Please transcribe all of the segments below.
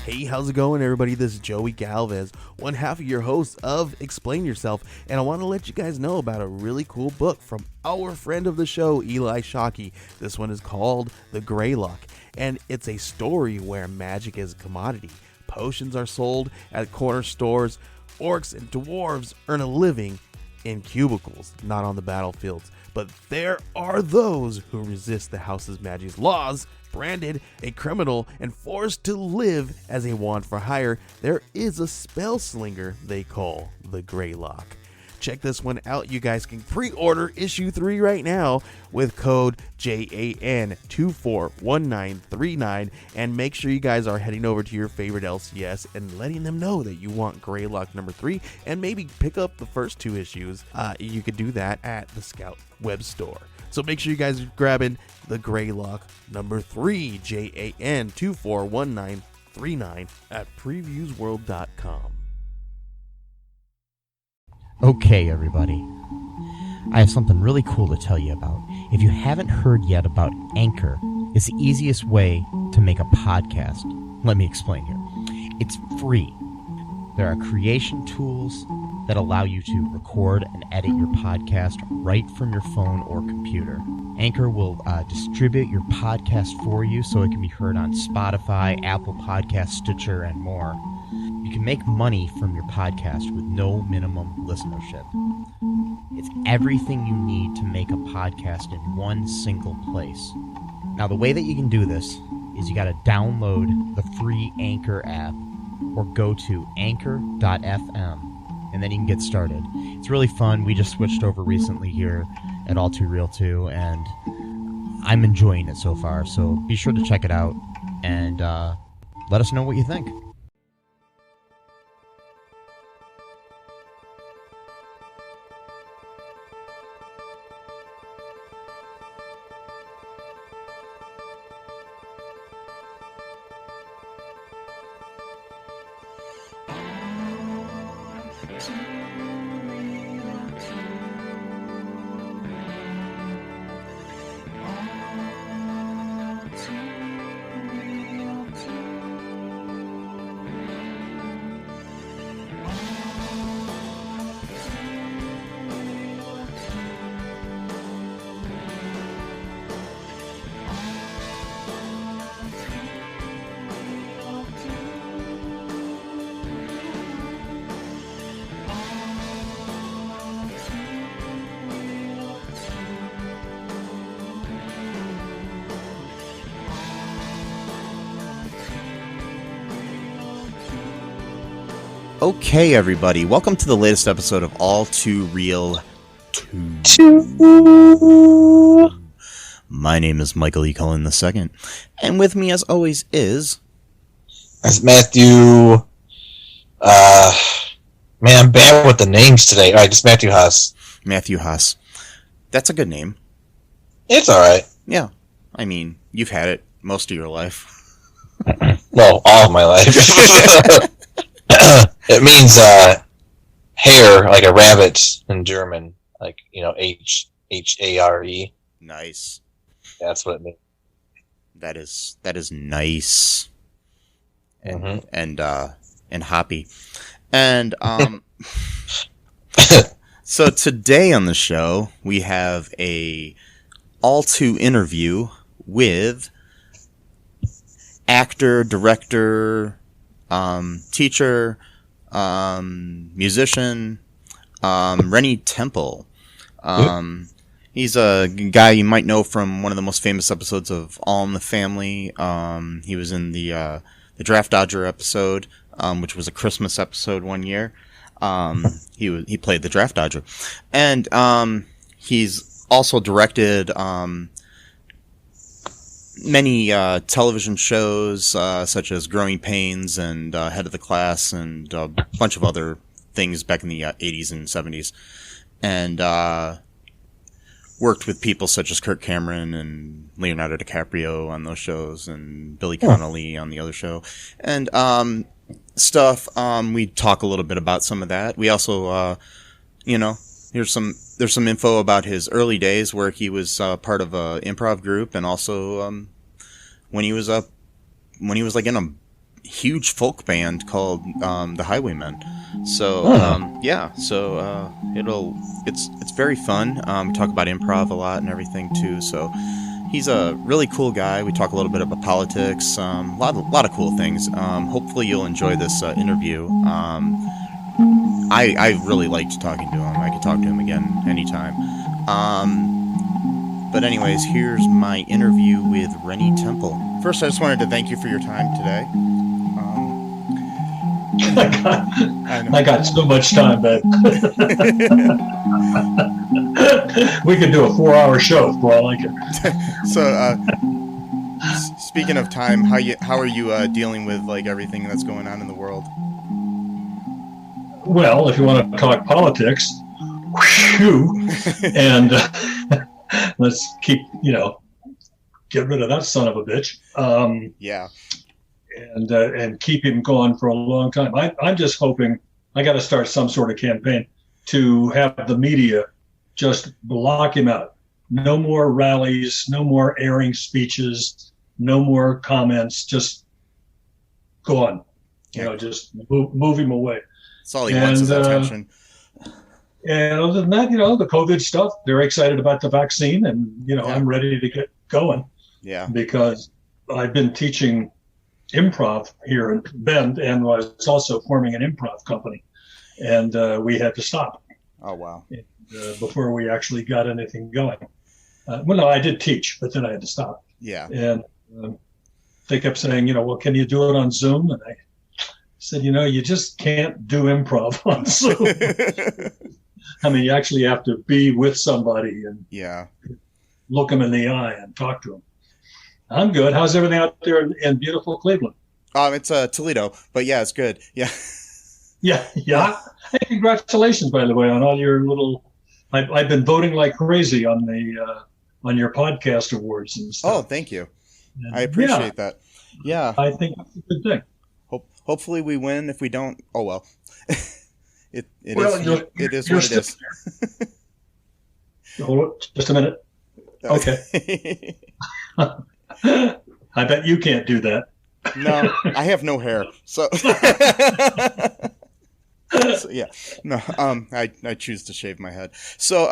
Hey, how's it going, everybody? This is Joey Galvez, one half of your host of Explain Yourself, and I want to let you guys know about a really cool book from our friend of the show, Eli Shockey. This one is called The Greylock, and it's a story where magic is a commodity. Potions are sold at corner stores. Orcs and dwarves earn a living in cubicles, not on the battlefields. But there are those who resist the house's magic's laws. Branded a criminal and forced to live as a wand for hire, there is a spell slinger they call the Greylock. Check this one out. You guys can pre-order issue 3 right now with code JAN241939, and make sure you guys are heading over to your favorite LCS and letting them know that you want Greylock number 3, and maybe pick up the first 2 issues. You could do that at the Scout web store. So make sure you guys are grabbing the Greylock number 3, JAN241939 at previewsworld.com. Okay, everybody. I have something really cool to tell you about. If you haven't heard yet about Anchor, it's the easiest way to make a podcast. Let me explain here. It's free. There are creation tools that allow you to record and edit your podcast right from your phone or computer. Anchor will distribute your podcast for you so it can be heard on Spotify, Apple Podcasts, Stitcher, and more. You can make money from your podcast with no minimum listenership. It's everything you need to make a podcast in one single place. Now, the way that you can do this is you got to download the free Anchor app or go to anchor.fm, and then you can get started. It's really fun. We just switched over recently here at All Too Real 2, and I'm enjoying it so far. So be sure to check it out and let us know what you think. Okay, everybody, welcome to the latest episode of All Too Real 2. My name is Michael E. Cullen II, and with me, as always, is... That's Matthew... man, I'm bad with the names today. Alright, just Matthew Haas. Matthew Haas. That's a good name. It's alright. Yeah. I mean, you've had it most of your life. Well, all of my life. It means hare, like a rabbit in German. Like, you know, H-A-R-E. Nice. That's what it means. That is nice. And and hoppy. And so today on the show we have a all-too interview with actor, director, teacher, musician, Renny Temple. He's a guy you might know from one of the most famous episodes of All in the Family. He was in the Draft Dodger episode, which was a Christmas episode one year. He played the Draft Dodger, and he's also directed many television shows such as Growing Pains and Head of the Class and a bunch of other things back in the 80s and 70s, and worked with people such as Kirk Cameron and Leonardo DiCaprio on those shows, and Billy Connolly on the other show, and stuff. We talk a little bit about some of that. We also, there's some info about his early days where he was part of a improv group, and also when he was like in huge folk band called the Highwaymen. So it's very fun. We talk about improv a lot and everything too. So he's a really cool guy. We talk a little bit about politics, a lot of cool things. Hopefully you'll enjoy this interview. I really liked talking to him. I could talk to him again anytime. But anyways, here's my interview with Renny Temple. First, I just wanted to thank you for your time today. I got so much time, man. We could do a 4-hour show for all I care. So, speaking of time, how are you dealing with like everything that's going on in the world? Well, if you want to talk politics, whew, and let's keep, get rid of that son of a bitch. Yeah. And keep him going for a long time. I'm just hoping I got to start some sort of campaign to have the media just block him out. No more rallies, no more airing speeches, no more comments. Just go on. Just move him away. That's all he wants is attention. And other than that, the COVID stuff, they're excited about the vaccine, and I'm ready to get going. Yeah. Because I've been teaching improv here in Bend, and was also forming an improv company, and we had to stop. Oh wow! Before we actually got anything going. Well, no, I did teach, but then I had to stop. Yeah. And they kept saying, well, can you do it on Zoom? And I said, you just can't do improv on Zoom. I mean, you actually have to be with somebody and look them in the eye and talk to them. I'm good. How's everything out there in beautiful Cleveland? It's Toledo, but yeah, it's good. Yeah. Yeah. Hey, congratulations, by the way, on all your little. I've been voting like crazy on your podcast awards and stuff. Oh, thank you. And I appreciate that. Yeah. I think that's a good thing. Hopefully we win. If we don't, oh well. It is what it is. Hold on, just a minute. Okay. I bet you can't do that. No, I have no hair, so, yeah. No, I choose to shave my head. So,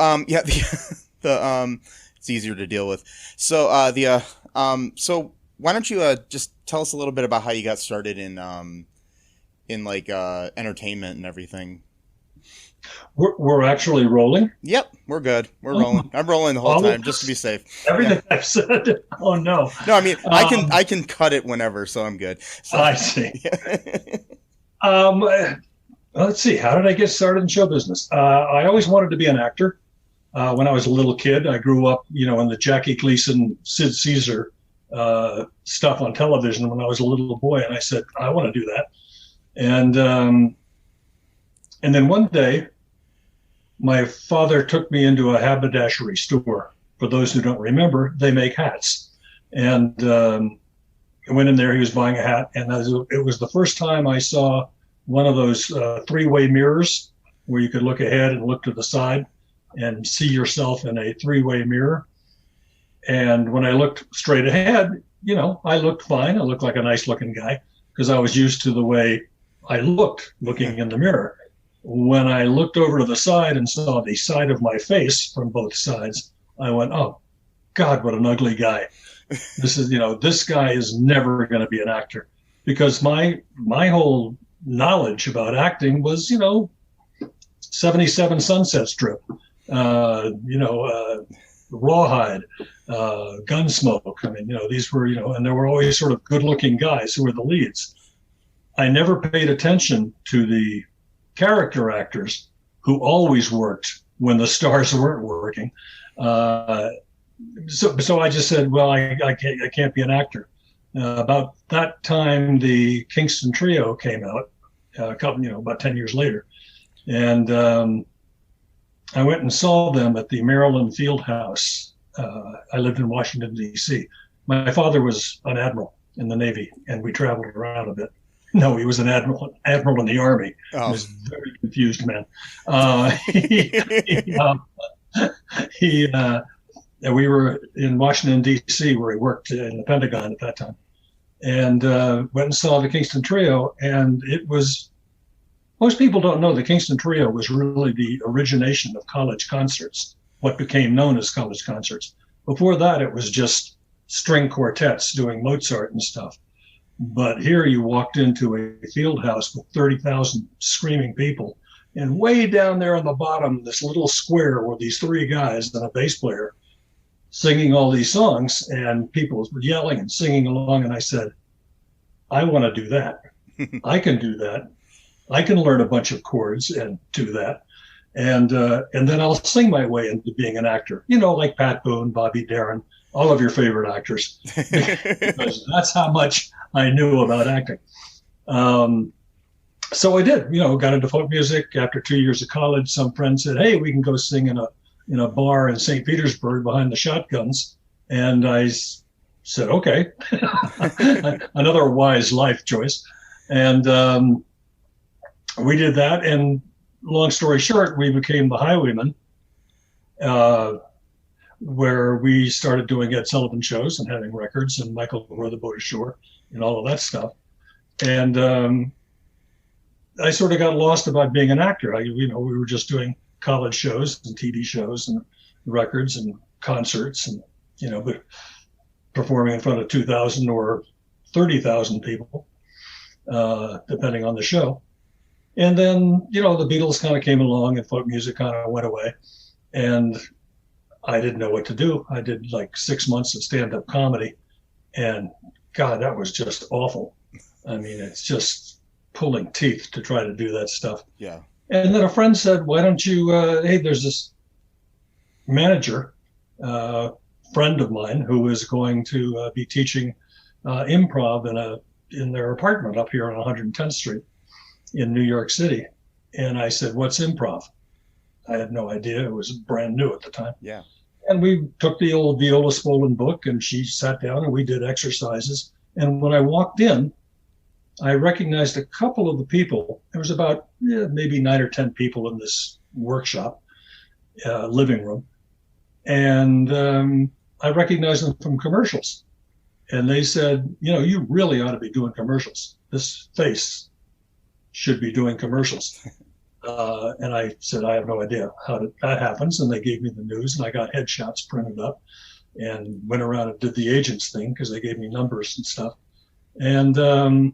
it's easier to deal with. So, so why don't you just tell us a little bit about how you got started in entertainment and everything. We're actually rolling. Yep, we're good. We're rolling. I'm rolling the whole time just to be safe. Everything I've said. Oh no. No, I mean I can cut it whenever, so I'm good. So, I see. Let's see. How did I get started in show business? I always wanted to be an actor. When I was a little kid, I grew up, in the Jackie Gleason, Sid Caesar stuff on television when I was a little boy, and I said I want to do that. And then one day, my father took me into a haberdashery store. For those who don't remember, they make hats. And I went in there, he was buying a hat, and it was the first time I saw one of those three-way mirrors where you could look ahead and look to the side and see yourself in a three-way mirror. And when I looked straight ahead, I looked fine. I looked like a nice-looking guy because I was used to the way I looked looking in the mirror. When I looked over to the side and saw the side of my face from both sides, I went, oh, God, what an ugly guy. This is, this guy is never going to be an actor. Because my whole knowledge about acting was, 77 Sunset Strip, Rawhide, Gunsmoke. I mean, these were, and there were always sort of good-looking guys who were the leads. I never paid attention to the character actors who always worked when the stars weren't working. So I just said, well, I can't be an actor. About that time, the Kingston Trio came out, about 10 years later. And I went and saw them at the Maryland Field House. I lived in Washington, D.C. My father was an admiral in the Navy, and we traveled around a bit. No, he was an admiral in the Army. Oh. He was a very confused man. We were in Washington, D.C., where he worked in the Pentagon at that time. and went and saw the Kingston Trio. And it was, most people don't know the Kingston Trio was really the origination of college concerts, what became known as college concerts. Before that, it was just string quartets doing Mozart and stuff. But here you walked into a field house with 30,000 screaming people. And way down there on the bottom, this little square were these three guys and a bass player singing all these songs, and people were yelling and singing along. And I said, I want to do that. I can do that. I can learn a bunch of chords and do that. And then I'll sing my way into being an actor, like Pat Boone, Bobby Darin, all of your favorite actors, because that's how much I knew about acting. So I did, got into folk music. After 2 years of college, some friend said, hey, we can go sing in a bar in St. Petersburg behind the shotguns. And I said, okay, another wise life choice. And we did that. And long story short, we became the Highwaymen, where we started doing Ed Sullivan shows and having records and Michael Roar the Boat Ashore and all of that stuff. And I sort of got lost about being an actor. We were just doing college shows and TV shows and records and concerts and, but performing in front of 2,000 or 30,000 people, depending on the show. And then, the Beatles kind of came along and folk music kind of went away. And I didn't know what to do. I did like 6 months of stand-up comedy. And God, that was just awful. I mean, it's just pulling teeth to try to do that stuff. Yeah. And then a friend said, why don't you, hey, there's this manager, friend of mine, who is going to be teaching improv in their apartment up here on 110th Street in New York City. And I said, what's improv? I had no idea. It was brand new at the time. Yeah. And we took the old Viola Spolin book, and she sat down and we did exercises. And when I walked in, I recognized a couple of the people. There was about maybe 9 or 10 people in this workshop, living room. And I recognized them from commercials. And they said, you really ought to be doing commercials. This face should be doing commercials. And I said, I have no idea how that happens. And they gave me the news, and I got headshots printed up and went around and did the agents thing because they gave me numbers and stuff. And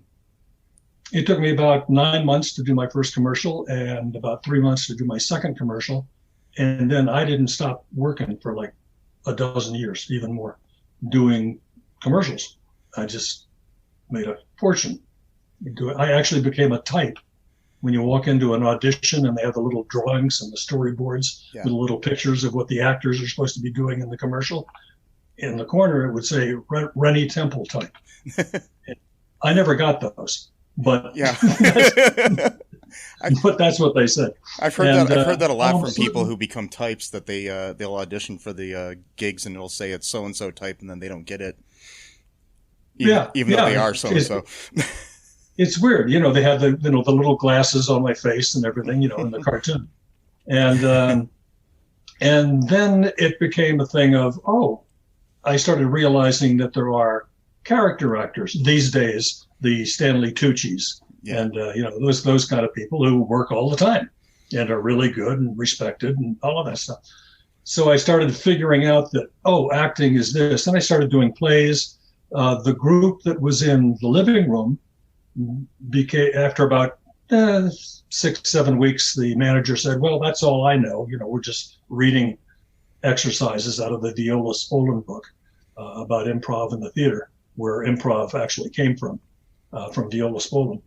it took me about 9 months to do my first commercial and about 3 months to do my second commercial. And then I didn't stop working for like a dozen years, even more, doing commercials. I just made a fortune. I actually became a type. When you walk into an audition and they have the little drawings and the storyboards with little pictures of what the actors are supposed to be doing in the commercial, in the corner it would say Renny Temple type. I never got those. But yeah, but that's what they said. I've heard that a lot from people who become types, that they'll audition for the gigs and it'll say it's so and so type, and then they don't get it. Even though they are so and so. It's weird, they have the the little glasses on my face and everything, in the cartoon, and then it became a thing of I started realizing that there are character actors these days. The Stanley Tucci's and those kind of people who work all the time and are really good and respected and all of that stuff. So I started figuring out that acting is this, and I started doing plays. The group that was in the living room became, after about 6-7 weeks, the manager said, "Well, that's all I know. We're just reading exercises out of the Viola Spolin book about improv in the theater, where improv actually came from Viola Spolin."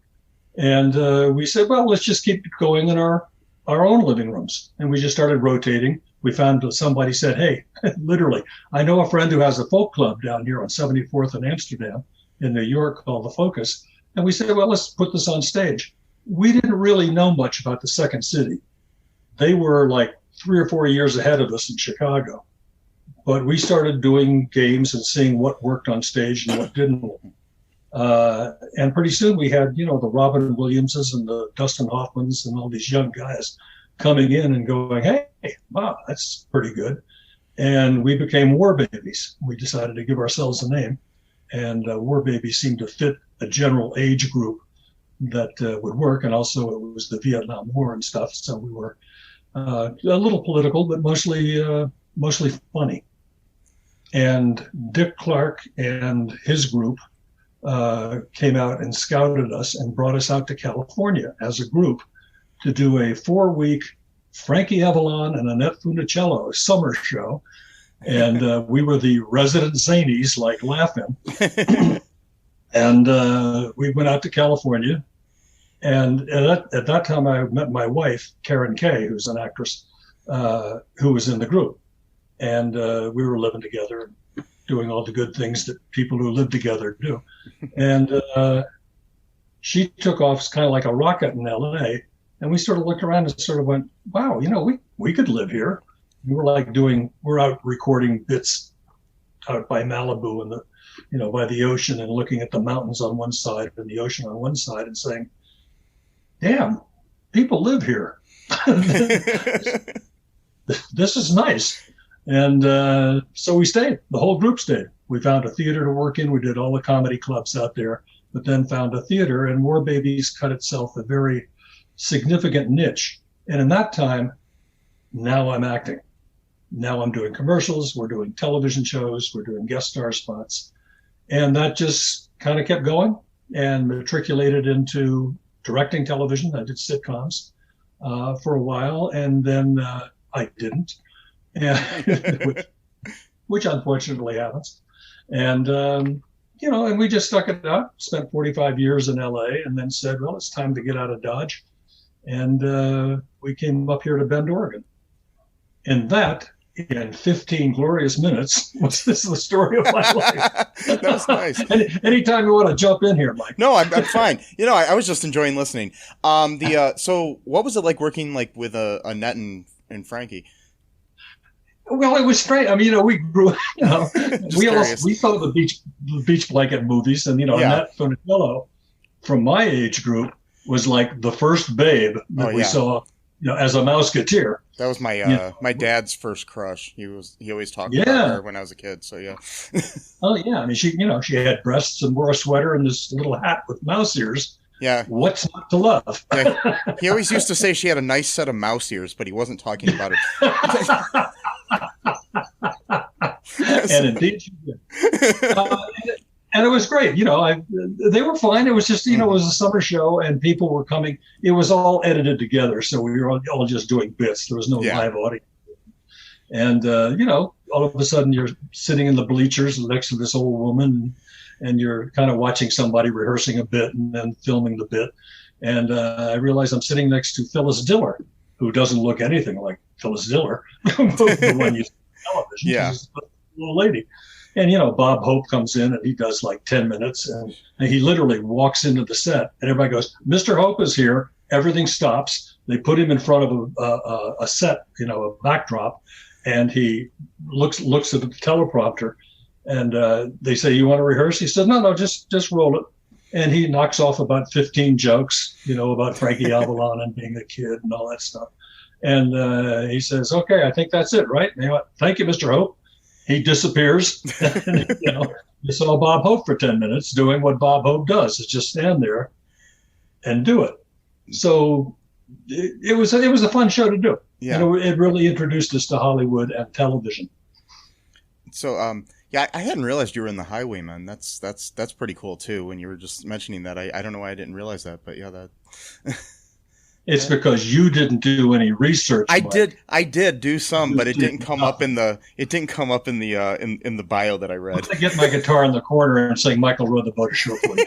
And we said, well, let's just keep going in our own living rooms. And we just started rotating. We found somebody said, hey, literally, I know a friend who has a folk club down here on 74th and Amsterdam in New York called The Focus. And we said, well, let's put this on stage. We didn't really know much about the Second City. They were like 3 or 4 years ahead of us in Chicago. But we started doing games and seeing what worked on stage and what didn't. And pretty soon we had, the Robin Williamses and the Dustin Hoffmans and all these young guys coming in and going, hey, wow, that's pretty good. And we became War Babies. We decided to give ourselves a name. and War Baby seemed to fit a general age group that would work. And also it was the Vietnam War and stuff. So we were a little political, but mostly funny. And Dick Clark and his group came out and scouted us and brought us out to California as a group to do a 4-week Frankie Avalon and Annette Funicello summer show. And we were the resident zanies, like laughing. And we went out to California. And at that time, I met my wife, Karen Kay, who's an actress, who was in the group. And we were living together, doing all the good things that people who live together do. And she took off kind of like a rocket in LA. And we sort of looked around and sort of went, wow, we could live here. We're out recording bits out by Malibu and by the ocean, and looking at the mountains on one side and the ocean on one side and saying, damn, people live here. This is nice. And so we stayed. The whole group stayed. We found a theater to work in. We did all the comedy clubs out there, but then found a theater, and War Babies cut itself a very significant niche. And in that time, now I'm acting. Now I'm doing commercials. We're doing television shows. We're doing guest star spots. And that just kind of kept going and matriculated into directing television. I did sitcoms for a while, and then I didn't, which unfortunately happens. And, and we just stuck it out, spent 45 years in LA, and then said, well, it's time to get out of Dodge. And we came up here to Bend, Oregon. And that, in 15 glorious minutes, was the story of my life. That was nice. Anytime you want to jump in here, Mike. No, I'm fine. I was just enjoying listening. So what was it like working with Annette and Frankie? Well, it was strange. I mean, we grew. We saw the beach blanket movies, and Annette Funicello, from my age group, was like the first babe that we saw, as a Mouseketeer. That was my my dad's first crush. He always talked about her when I was a kid. So yeah. Oh yeah, I mean she had breasts and wore a sweater and this little hat with mouse ears. Yeah. What's not to love? Yeah. He always used to say she had a nice set of mouse ears, but he wasn't talking about it. And indeed she did. And it was great. They were fine. It was just, it was a summer show and people were coming. It was all edited together. So we were all just doing bits. There was no live audience. And, all of a sudden you're sitting in the bleachers next to this old woman and you're kind of watching somebody rehearsing a bit and then filming the bit. And I realize I'm sitting next to Phyllis Diller, who doesn't look anything like Phyllis Diller, the one you see on television. Yeah. She's a little lady. And, Bob Hope comes in and he does like 10 minutes and he literally walks into the set and everybody goes, Mr. Hope is here. Everything stops. They put him in front of a set, a backdrop, and he looks at the teleprompter and they say, you want to rehearse? He said, no, just roll it. And he knocks off about 15 jokes, about Frankie Avalon and being a kid and all that stuff. And he says, okay, I think that's it, right? And he went, thank you, Mr. Hope. He disappears. You saw Bob Hope for 10 minutes doing what Bob Hope does, is just stand there and do it. So it was a fun show to do. Yeah. It really introduced us to Hollywood and television. So, I hadn't realized you were in The Highwaymen. That's pretty cool too. When you were just mentioning that, I don't know why I didn't realize that, but yeah, that. It's because you didn't do any research. I did do some, but it didn't come up in the in the bio that I read. I get my guitar in the corner and sing Michael Rode the Boat Ashore for you.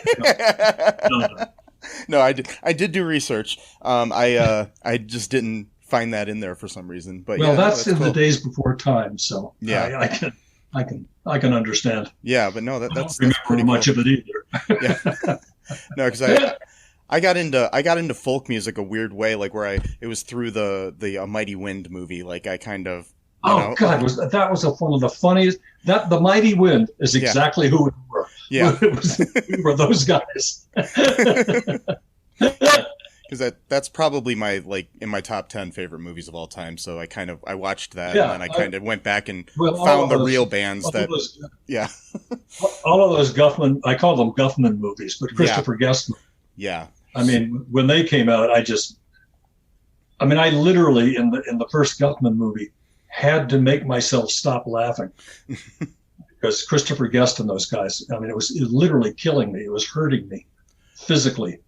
No, I did do research. I just didn't find that in there for some reason. But that's in cool. The days before time, so yeah, I can understand. Yeah, but no, that's pretty much of it either. Yeah, no, because I got into folk music a weird way, like where it was through the A Mighty Wind movie. Like I kind of. God, that was one of the funniest. That The Mighty Wind is exactly who we were. Yeah, we were those guys. Because that's probably my, like, in my top 10 favorite movies of all time. So I watched that, Yeah, and then I kind of went back and Well, found the real bands all that, those, yeah, all of those Guffman, I call them Guffman movies, but Christopher Guest. yeah. I mean, when they came out, I literally in the first Guffman movie had to make myself stop laughing because Christopher Guest and those guys. I mean, it was literally killing me. It was hurting me physically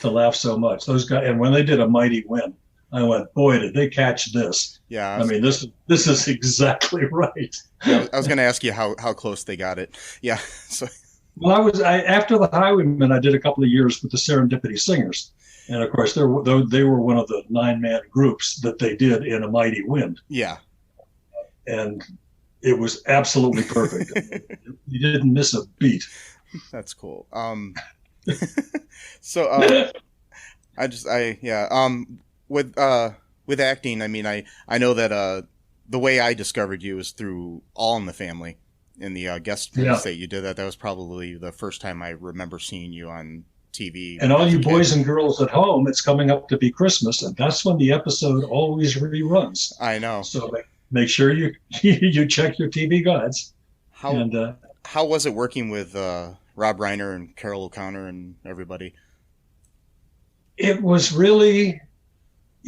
to laugh so much. Those guys, and when they did A Mighty Wind, I went, boy, did they catch this? Yeah. I mean, this is exactly right. Yeah, I was going to ask you how close they got it. Yeah. So. Well, after the Highwaymen, I did a couple of years with the Serendipity Singers, and of course, they were one of the 9-man groups that they did in A Mighty Wind. Yeah. And it was absolutely perfect. You didn't miss a beat. That's cool. So with acting, I mean, I know that the way I discovered you was through All in the Family in the guest piece that you did. That was probably the first time I remember seeing you on TV. And all you boys and girls at home, it's coming up to be Christmas, and that's when the episode always reruns. I know. So make sure you you check your TV guides. How was it working with Rob Reiner and Carol O'Connor and everybody? It was really,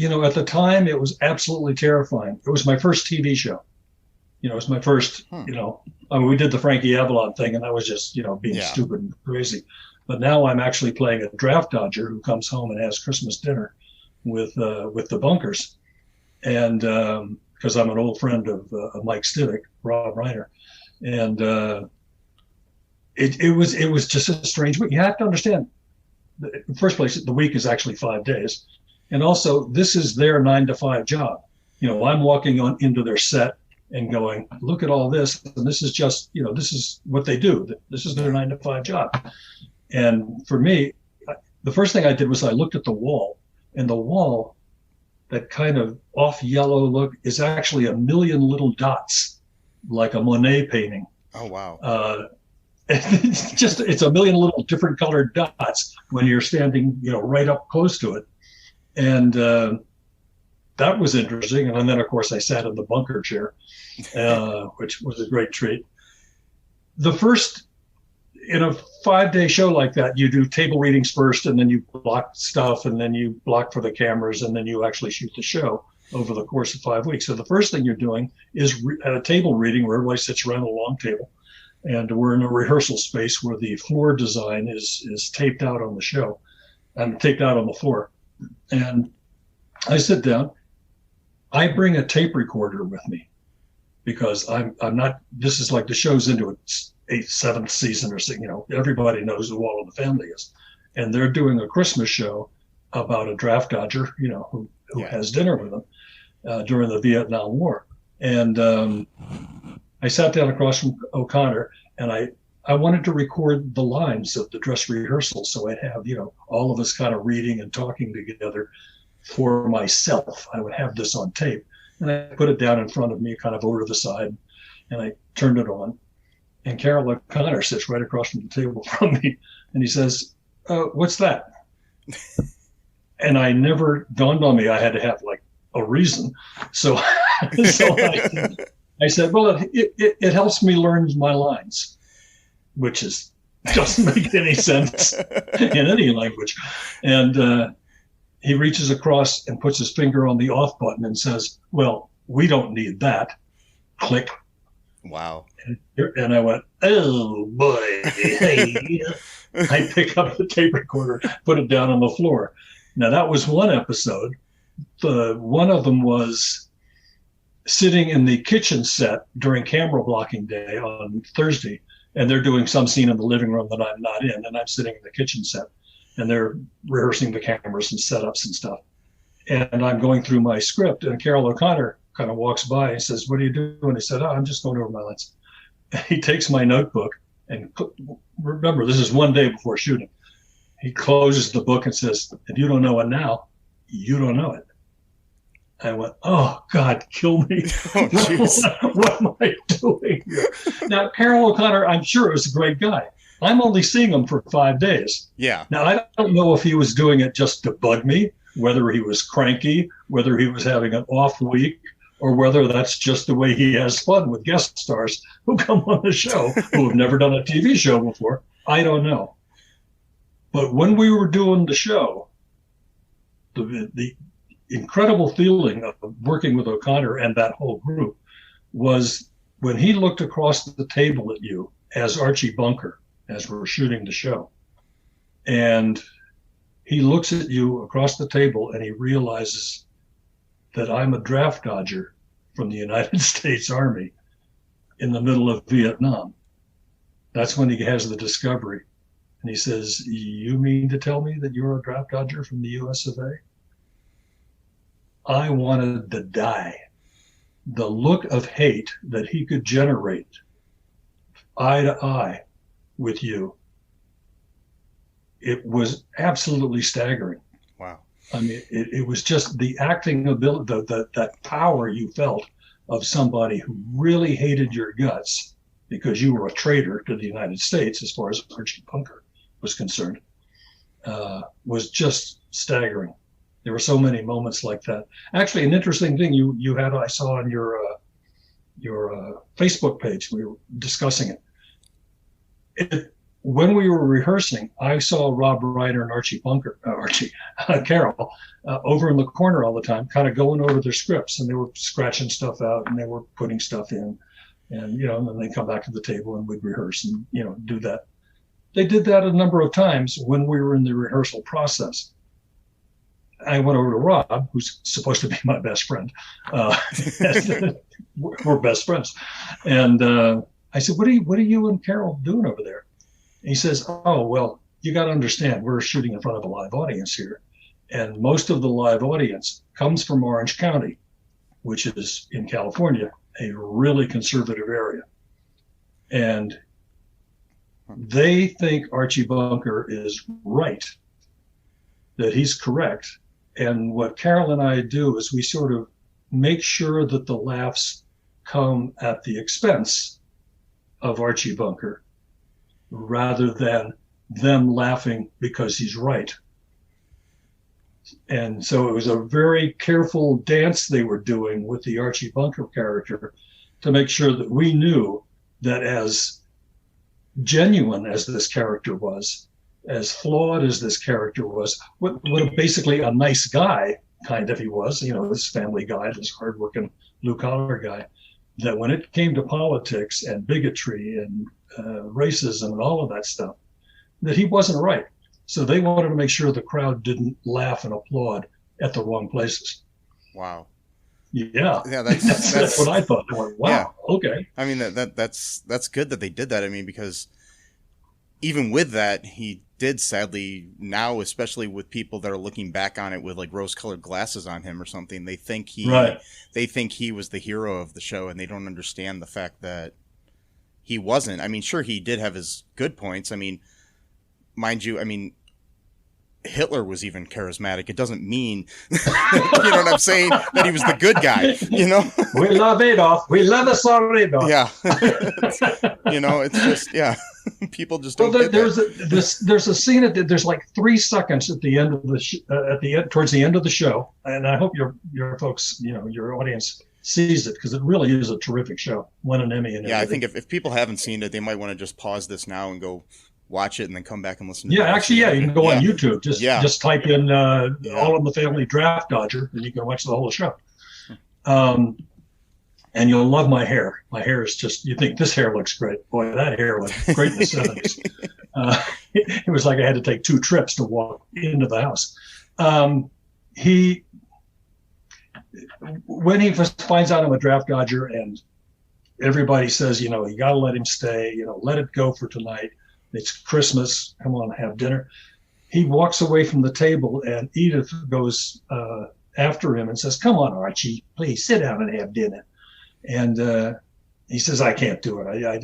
at the time, it was absolutely terrifying. It was my first TV show. It was my first, we did the Frankie Avalon thing, and I was just, being stupid and crazy. But now I'm actually playing a draft dodger who comes home and has Christmas dinner with the Bunkers. And because I'm an old friend of Mike Stivic, Rob Reiner. And it was just a strange week. You have to understand, in the first place, the week is actually 5 days. And also, this is their 9-to-5 job. I'm walking into their set and going, look at all this. And this is just, this is what they do. This is their 9-to-5 job. And for me, the first thing I did was I looked at the wall. And the wall, that kind of off yellow look, is actually a million little dots, like a Monet painting. Oh, wow. It's a million little different colored dots when you're standing, right up close to it. And that was interesting. And then, of course, I sat in the bunker chair, which was a great treat. In a 5-day show like that, you do table readings first, and then you block stuff, and then you block for the cameras, and then you actually shoot the show over the course of 5 weeks. So the first thing you're doing is a table reading where everybody sits around a long table. And we're in a rehearsal space where the floor design is taped out on the show and taped out on the floor. And I sit down. I bring a tape recorder with me because I'm not, this is like the show's into its 8th, 7th season or something, everybody knows who All in the Family is. And they're doing a Christmas show about a draft dodger, who has dinner with them during the Vietnam War. And I sat down across from O'Connor, and I wanted to record the lines of the dress rehearsal. So I'd have, all of us kind of reading and talking together for myself. I would have this on tape, and I put it down in front of me, kind of over to the side, and I turned it on. And Carol O'Connor sits right across from the table from me, and he says, what's that? And I never dawned on me I had to have like a reason. So I said, well, it helps me learn my lines, which doesn't make any sense in any language. And he reaches across and puts his finger on the off button and says, well, we don't need that. Click. Wow. And I went, oh, boy. Hey. I pick up the tape recorder, put it down on the floor. Now, that was one episode. One of them was sitting in the kitchen set during camera blocking day on Thursday, and they're doing some scene in the living room that I'm not in, and I'm sitting in the kitchen set, and they're rehearsing the cameras and setups and stuff. And I'm going through my script, and Carol O'Connor kind of walks by and says, what are you doing? He said, I'm just going over my lines. He takes my notebook, and remember, this is one day before shooting. He closes the book and says, if you don't know it now, you don't know it. I went, oh, God, kill me. Oh, what am I doing here? Now, Carol O'Connor, I'm sure, is a great guy. I'm only seeing him for 5 days. Yeah. Now, I don't know if he was doing it just to bug me, whether he was cranky, whether he was having an off week, or whether that's just the way he has fun with guest stars who come on the show who have never done a TV show before. I don't know. But when we were doing the show, the incredible feeling of working with O'Connor and that whole group was when he looked across the table at you as Archie Bunker, as we're shooting the show. And he looks at you across the table and he realizes that I'm a draft dodger from the United States Army in the middle of Vietnam. That's when he has the discovery. And he says, "You mean to tell me that you're a draft dodger from the US of A?" I wanted to die. The look of hate that he could generate eye to eye with you, it was absolutely staggering. Wow. I mean, it was just the acting ability, that power you felt of somebody who really hated your guts because you were a traitor to the United States, as far as Archie Bunker was concerned, was just staggering. There were so many moments like that. Actually, an interesting thing you had, I saw on your Facebook page, we were discussing it. When we were rehearsing, I saw Rob Reiner and Carol, over in the corner all the time, kind of going over their scripts, and they were scratching stuff out and they were putting stuff in, and and then they come back to the table and we'd rehearse and do that. They did that a number of times when we were in the rehearsal process. I went over to Rob, who's supposed to be my best friend. We're best friends, and I said, "What are you and Carol doing over there?" And he says, "Oh, well, you got to understand, we're shooting in front of a live audience here, and most of the live audience comes from Orange County, which is in California, a really conservative area, and they think Archie Bunker is right, that he's correct." And what Carol and I do is we sort of make sure that the laughs come at the expense of Archie Bunker rather than them laughing because he's right. And so it was a very careful dance they were doing with the Archie Bunker character to make sure that we knew that as genuine as this character was, as flawed as this character was, what basically a nice guy kind of he was, this family guy, this hardworking blue collar guy, that when it came to politics and bigotry and racism and all of that stuff, that he wasn't right. So they wanted to make sure the crowd didn't laugh and applaud at the wrong places. Wow. Yeah. Yeah, that's what I thought. I went, wow, yeah. Okay. I mean, that's good that they did that. I mean, because even with that, he did sadly now, especially with people that are looking back on it with like rose-colored glasses on him or something, they think he was the hero of the show, and they don't understand the fact that he wasn't. I mean, sure, he did have his good points. I mean, mind you, Hitler was even charismatic. It doesn't mean, you know what I'm saying, that he was the good guy, We love Adolf. We love us all, Adolf. Yeah. It's just, yeah. People just don't get that. There's a scene there's like 3 seconds at the end of towards the end of the show, and I hope your folks, your audience sees it, because it really is a terrific show. Won an Emmy and everything. Yeah, I think if people haven't seen it, they might want to just pause this now and go watch it and then come back and listen to it. Yeah, actually, you can go on YouTube. Just type in All in the Family Draft Dodger, and you can watch the whole show. And you'll love my hair. My hair is just, you think this hair looks great. Boy, that hair was great in the 70s. It was like I had to take 2 trips to walk into the house. When he finds out I'm a draft dodger and everybody says, you got to let him stay, let it go for tonight. It's Christmas. Come on, have dinner. He walks away from the table, and Edith goes after him and says, "Come on, Archie, please sit down and have dinner." And he says, "I can't do it. I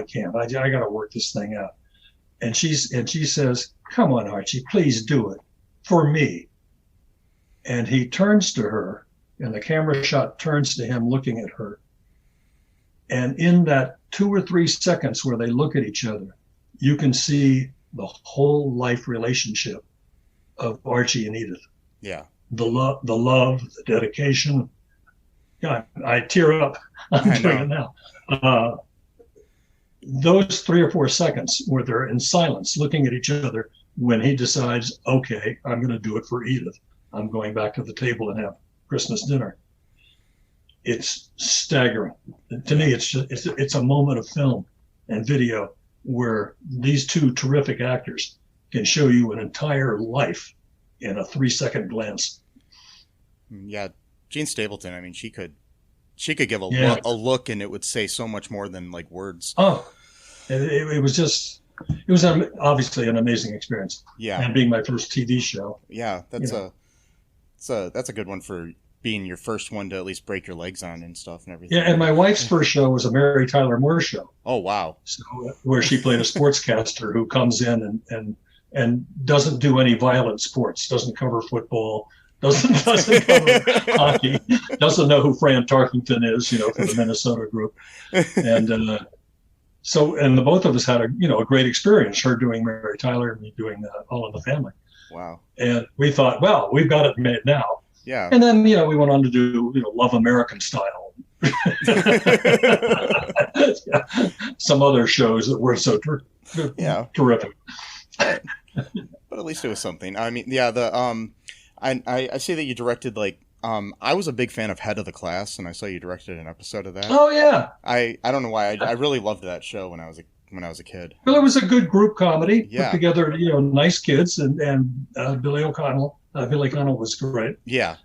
can't. I got to work this thing out." And she says, "Come on, Archie, please do it for me." And he turns to her, and the camera shot turns to him looking at her. And in that 2 or 3 seconds where they look at each other, you can see the whole life relationship of Archie and Edith. Yeah. The love, the dedication. God, I tear up. I'm doing it now. Those 3 or 4 seconds where they're in silence, looking at each other, when he decides, okay, I'm going to do it for Edith. I'm going back to the table and have Christmas dinner. It's staggering. To me, it's a moment of film and video where these two terrific actors can show you an entire life in a 3-second glance. Yeah, Jean Stapleton. I mean, she could give a look, and it would say so much more than like words. Oh, it was obviously an amazing experience. Yeah, and being my first TV show. Yeah, that's a good one for being your first one to at least break your legs on and stuff and everything. Yeah, and my wife's first show was a Mary Tyler Moore show. Oh wow! So where she played a sportscaster who comes in and doesn't do any violent sports, doesn't cover football, doesn't cover hockey, doesn't know who Fran Tarkington is, for the Minnesota group, and the both of us had a great experience. Her doing Mary Tyler and me doing All in the Family. Wow! And we thought, well, we've got it made now. Yeah. And then we went on to do Love American Style, some other shows that were so terrific. But at least it was something. I mean, yeah. I see that you directed I was a big fan of Head of the Class, and I saw you directed an episode of that. Oh yeah. I don't know why I really loved that show when I was a kid. Well, it was a good group comedy. Yeah. Put together, nice kids, and Billy O'Connell. Billy O'Connell was great. Yeah.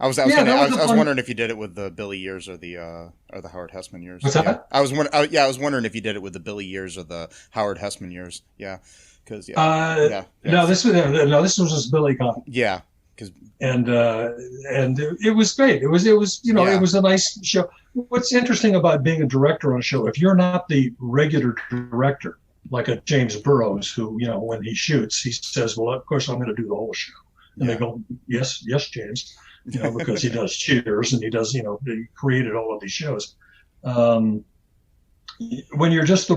I was wondering if you did it with the Billy years or the Howard Hessman years. What's that? I was wondering if you did it with the Billy years or the Howard Hessman years. Yeah. Because No, this was just Billy O'Connell. Yeah. And it was great. It was it was a nice show. What's interesting about being a director on a show, if you're not the regular director, like a James Burrows, who when he shoots, he says, "Well, of course I'm going to do the whole show." And they go, yes, James, because he does Cheers and he does, he created all of these shows. When you're just the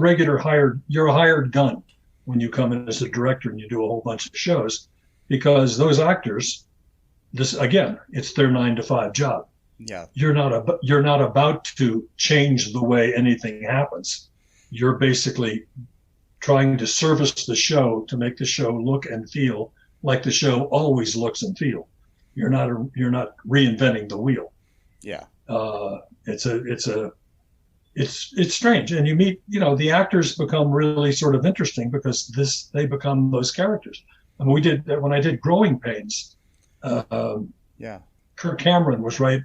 you're a hired gun when you come in as a director and you do a whole bunch of shows, because those actors, it's their 9-to-5 job. Yeah. You're not about to change the way anything happens. You're basically trying to service the show to make the show look and feel like the show always looks and feel. You're not reinventing the wheel. Yeah. It's strange, and you meet the actors become really sort of interesting because they become those characters. And when I did Growing Pains. Kirk Cameron was right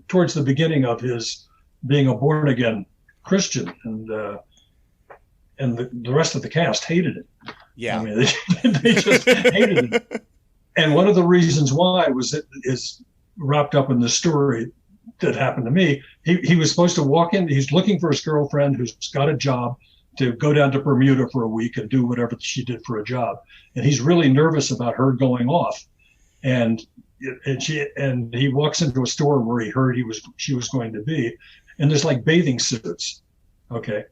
towards the beginning of his being a born again Christian, and the rest of the cast hated it. Yeah. I mean, they just hated it. And one of the reasons why is wrapped up in the story that happened to me. He was supposed to walk in. He's looking for his girlfriend who's got a job to go down to Bermuda for a week and do whatever she did for a job. And he's really nervous about her going off. And he walks into a store where he heard she was going to be, and there's like bathing suits. Okay.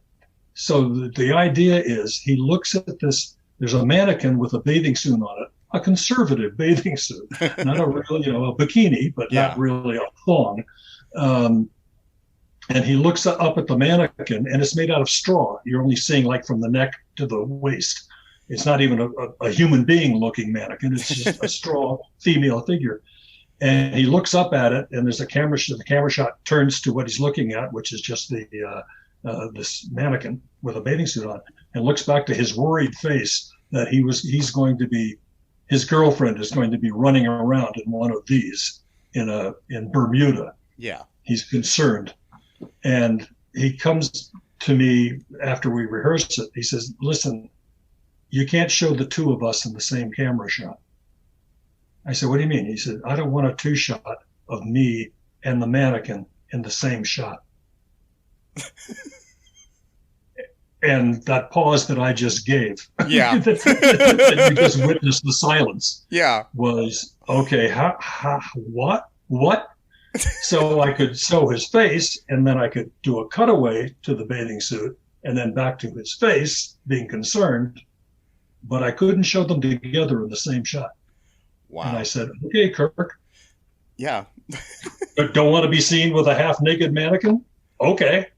So the idea is he looks at this. There's a mannequin with a bathing suit on it, a conservative bathing suit, not a real, a bikini, but not really a thong. And he looks up at the mannequin, and it's made out of straw. You're only seeing from the neck to the waist. It's not even a human being looking mannequin. It's just a straw female figure. And he looks up at it, and there's the camera shot turns to what he's looking at, which is just this mannequin with a bathing suit on, and looks back to his worried face that his girlfriend is going to be running around in one of these in Bermuda. Yeah. He's concerned. And he comes to me after we rehearse it. He says, "Listen, you can't show the two of us in the same camera shot." I said, "What do you mean?" He said, "I don't want a 2-shot of me and the mannequin in the same shot." And that pause that I just gave, yeah, that you just witnessed the silence, was okay. What? So I could show his face, and then I could do a cutaway to the bathing suit, and then back to his face being concerned, but I couldn't show them together in the same shot. Wow. And I said, okay, Kirk. Yeah. But don't want to be seen with a half-naked mannequin? Okay.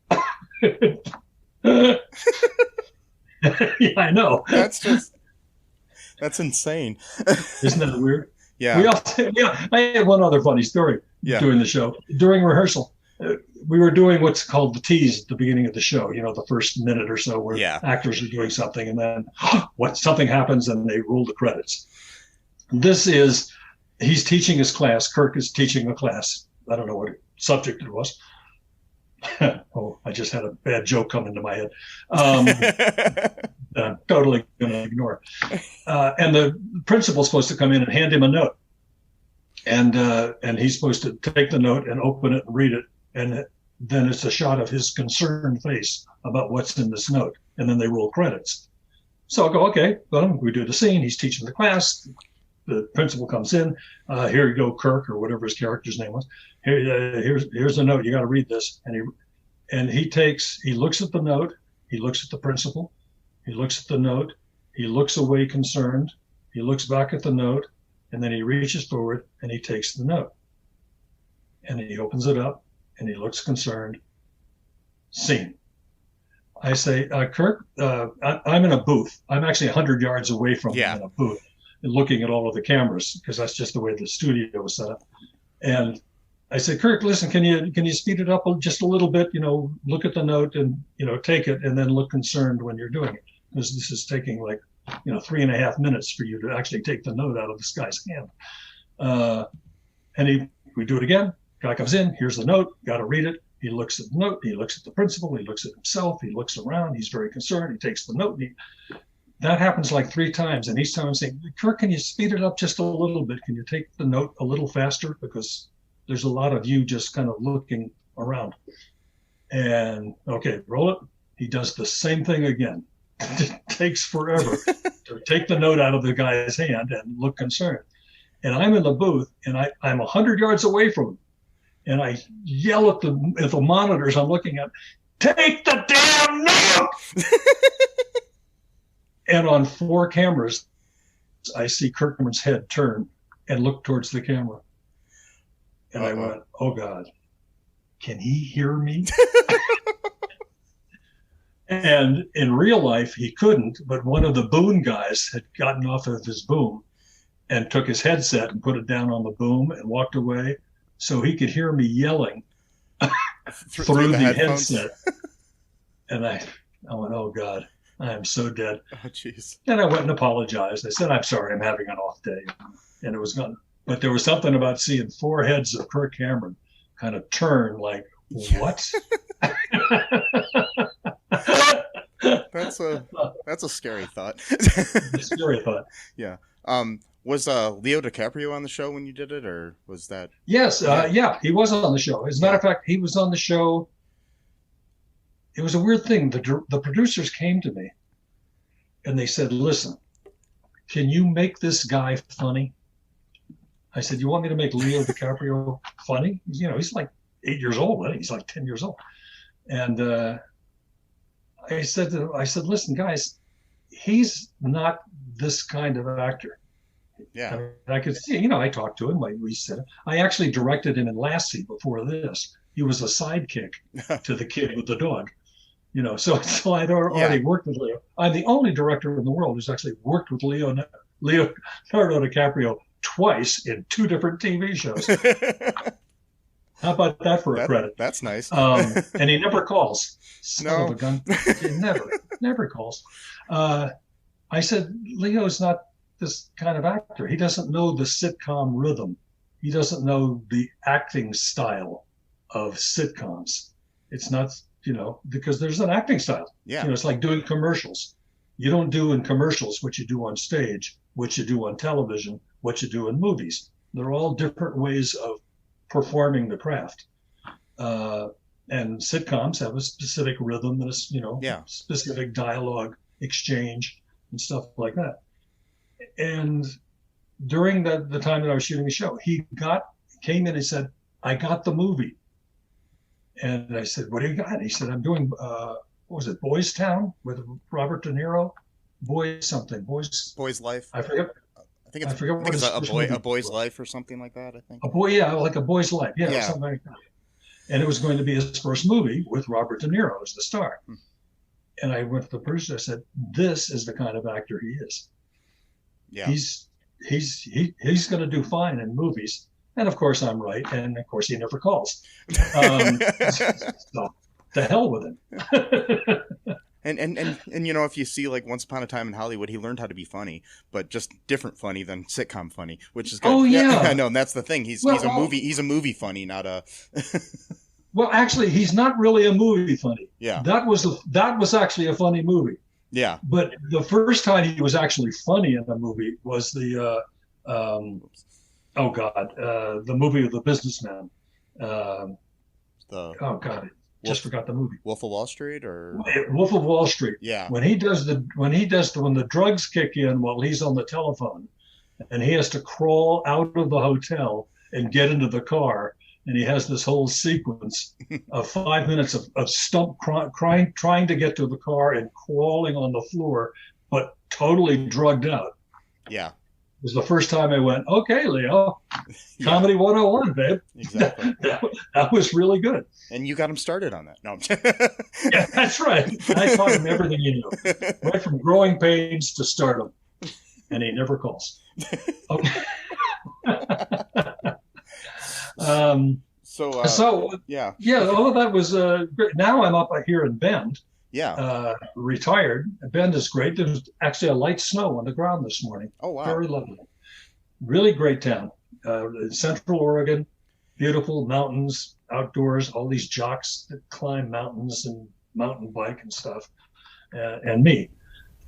Yeah, I know. That's insane. Isn't that weird? Yeah. I had one other funny story during the show. During rehearsal, we were doing what's called the tease at the beginning of the show, the first minute or so where actors are doing something and then something happens and they roll the credits. He's teaching his class. Kirk is teaching a class. I don't know what subject it was. Oh, I just had a bad joke come into my head. I'm totally going to ignore it. And the principal's supposed to come in and hand him a note. And he's supposed to take the note and open it and read it. And then it's a shot of his concerned face about what's in this note. And then they roll credits. So I go, okay, well, we do the scene. He's teaching the class. The principal comes in. Here you go, Kirk, or whatever his character's name was. Here's the note. You got to read this. And he looks at the note. He looks at the principal. He looks at the note. He looks away concerned. He looks back at the note. And then he reaches forward and he takes the note. And he opens it up and he looks concerned. Scene. I say, Kirk, I'm in a booth. I'm actually 100 yards away from him in a booth, looking at all of the cameras, because that's just the way the studio was set up. And I said, Kirk, listen, can you speed it up just a little bit? Look at the note and take it, and then look concerned when you're doing it, because this is taking 3.5 minutes for you to actually take the note out of this guy's hand. And we do it again. Guy comes in. Here's the note. Got to read it. He looks at the note. He looks at the principal. He looks at himself. He looks around. He's very concerned. He takes the note. That happens 3 times, and each time I'm saying, Kirk, can you speed it up just a little bit? Can you take the note a little faster? Because there's a lot of you just kind of looking around. And, okay, roll it. He does the same thing again. It takes forever to take the note out of the guy's hand and look concerned. And I'm in the booth, and I'm 100 yards away from him. And I yell at the monitors I'm looking at, take the damn note! And on 4 cameras, I see Kirk Cameron's head turn and look towards the camera. And I went, oh, God, can he hear me? And in real life, he couldn't, but one of the boom guys had gotten off of his boom and took his headset and put it down on the boom and walked away so he could hear me yelling through the headset. And I went, oh, God. I am so dead. Oh, jeez. And I went and apologized. I said, I'm sorry, I'm having an off day. And it was gone. But there was something about seeing 4 heads of Kirk Cameron kind of turn what? That's a scary thought. A scary thought. Yeah. Was Leo DiCaprio on the show when you did it, or was that? Yes. Yeah, he was on the show. As a matter of fact, he was on the show. It was a weird thing. The producers came to me and they said, listen, can you make this guy funny? I said, you want me to make Leo DiCaprio funny? He's 8 years old. He's 10 years old. And I said, listen, guys, he's not this kind of actor. Yeah. I could see, I talked to him. We said, I actually directed him in Lassie before this. He was a sidekick to the kid with the dog. So I'd already worked with Leo. I'm the only director in the world who's actually worked with Leonardo DiCaprio twice in 2 different TV shows. How about that for a credit? That's nice. And he never calls. Son of a gun. He never calls. I said, Leo's not this kind of actor. He doesn't know the sitcom rhythm. He doesn't know the acting style of sitcoms. It's not, because there's an acting style. Yeah. It's like doing commercials. You don't do in commercials what you do on stage, what you do on television, what you do in movies. They're all different ways of performing the craft. And sitcoms have a specific rhythm and specific dialogue exchange and stuff like that. And during the time that I was shooting the show, he came in and said, I got the movie. And I said, what do you got? He said, I'm doing what was it, Boys Town with Robert De Niro? Boys Life. I forget. I think what it's a movie boy's was. life or something like that. I think. Like A Boy's Life. Yeah, Yeah. something like that. And it was going to be his first movie with Robert De Niro as the star. And I went to the producer. I said, "This is the kind of actor he is. Yeah. He's going to do fine in movies." And of course, I'm right. And of course, he never calls. So the hell with him. And if you see like Once Upon a Time in Hollywood, he learned how to be funny, but just different funny than sitcom funny, which is good. Oh yeah, I know, and that's the thing. He's a movie funny, not a. Well, actually, he's not really a movie funny. Yeah, that was actually a funny movie. Yeah, but the first time he was actually funny in a movie was the the movie of the businessman. Just forgot the movie. Wolf of Wall Street or Wolf of Wall Street. Yeah. When the drugs kick in while he's on the telephone, and he has to crawl out of the hotel and get into the car, and he has this whole sequence of 5 minutes of stump crying, trying to get to the car and crawling on the floor, but totally drugged out. Yeah. It was the first time I went, okay, Leo, Comedy 101, babe. Exactly. that was really good. And you got him started on that. No. Yeah, that's right. I taught him everything he knew. Right from growing pains to stardom. And he never calls. Okay. All of that was great. Now I'm up here in Bend. Yeah. Retired. Bend is great. There was actually a light snow on the ground this morning. Oh, wow. Very lovely. Really great town. Central Oregon, beautiful mountains, outdoors, all these jocks that climb mountains and mountain bike and stuff, and me,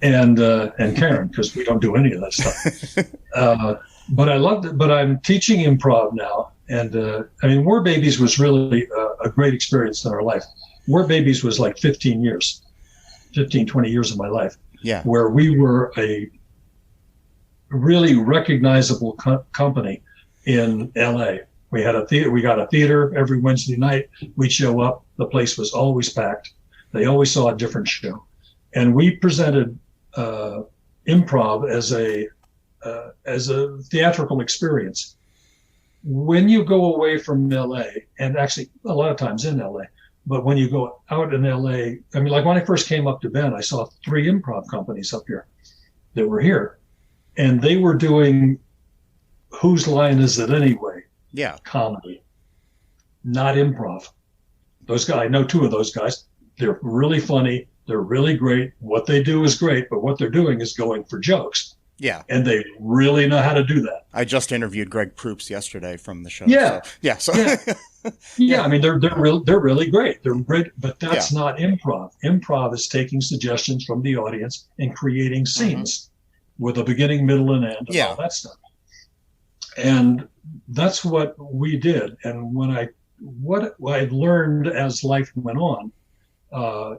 and Karen, because we don't do any of that stuff. But I loved it. But I'm teaching improv now. And War Babies was really a great experience in our life. War Babies was like 20 years of my life. Yeah. Where we were a really recognizable company in LA. We had a theater. We got a theater every Wednesday night. We'd show up. The place was always packed. They always saw a different show. And we presented improv as a theatrical experience. When you go away from LA, and actually a lot of times in LA, but when you go out in LA, like when I first came up to Bend, I saw 3 improv companies up here that were here, and they were doing Whose Line Is It Anyway? Yeah. Comedy, not improv. Those guys, I know 2 of those guys. They're really funny. They're really great. What they do is great, but what they're doing is going for jokes. Yeah. And they really know how to do that. I just interviewed Greg Proops yesterday from the show. Yeah. So. Yeah. They're really great. They're great, but that's not improv. Improv is taking suggestions from the audience and creating scenes with a beginning, middle, and end, and all that stuff. And that's what we did. And what I learned as life went on,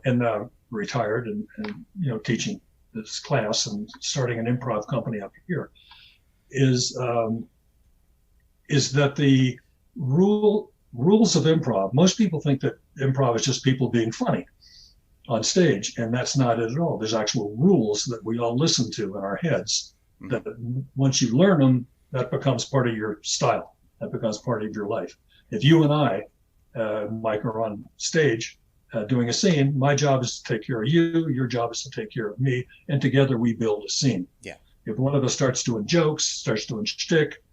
and retired and teaching this class and starting an improv company up here, is that the rules of improv, most people think that improv is just people being funny on stage, and that's not it at all. There's actual rules that we all listen to in our heads that once you learn them, that becomes part of your style. That becomes part of your life. If you and I, Mike, are on stage doing a scene, my job is to take care of you, your job is to take care of me, and together we build a scene. Yeah. If one of us starts doing jokes, starts doing shtick,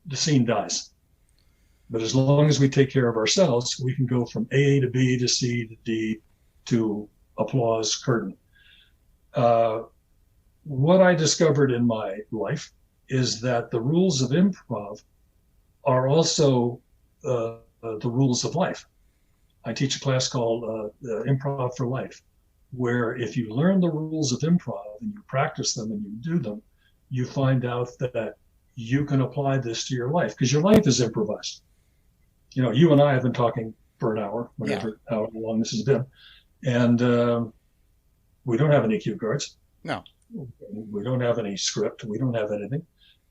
the scene dies. But as long as we take care of ourselves, we can go from A to B to C to D to applause, curtain. What I discovered in my life is that the rules of improv are also the rules of life. I teach a class called Improv for Life, where if you learn the rules of improv and you practice them and you do them, you find out that you can apply this to your life, because your life is improvised. You and I have been talking for an hour, however long this has been, and we don't have any cue cards. No. We don't have any script. We don't have anything.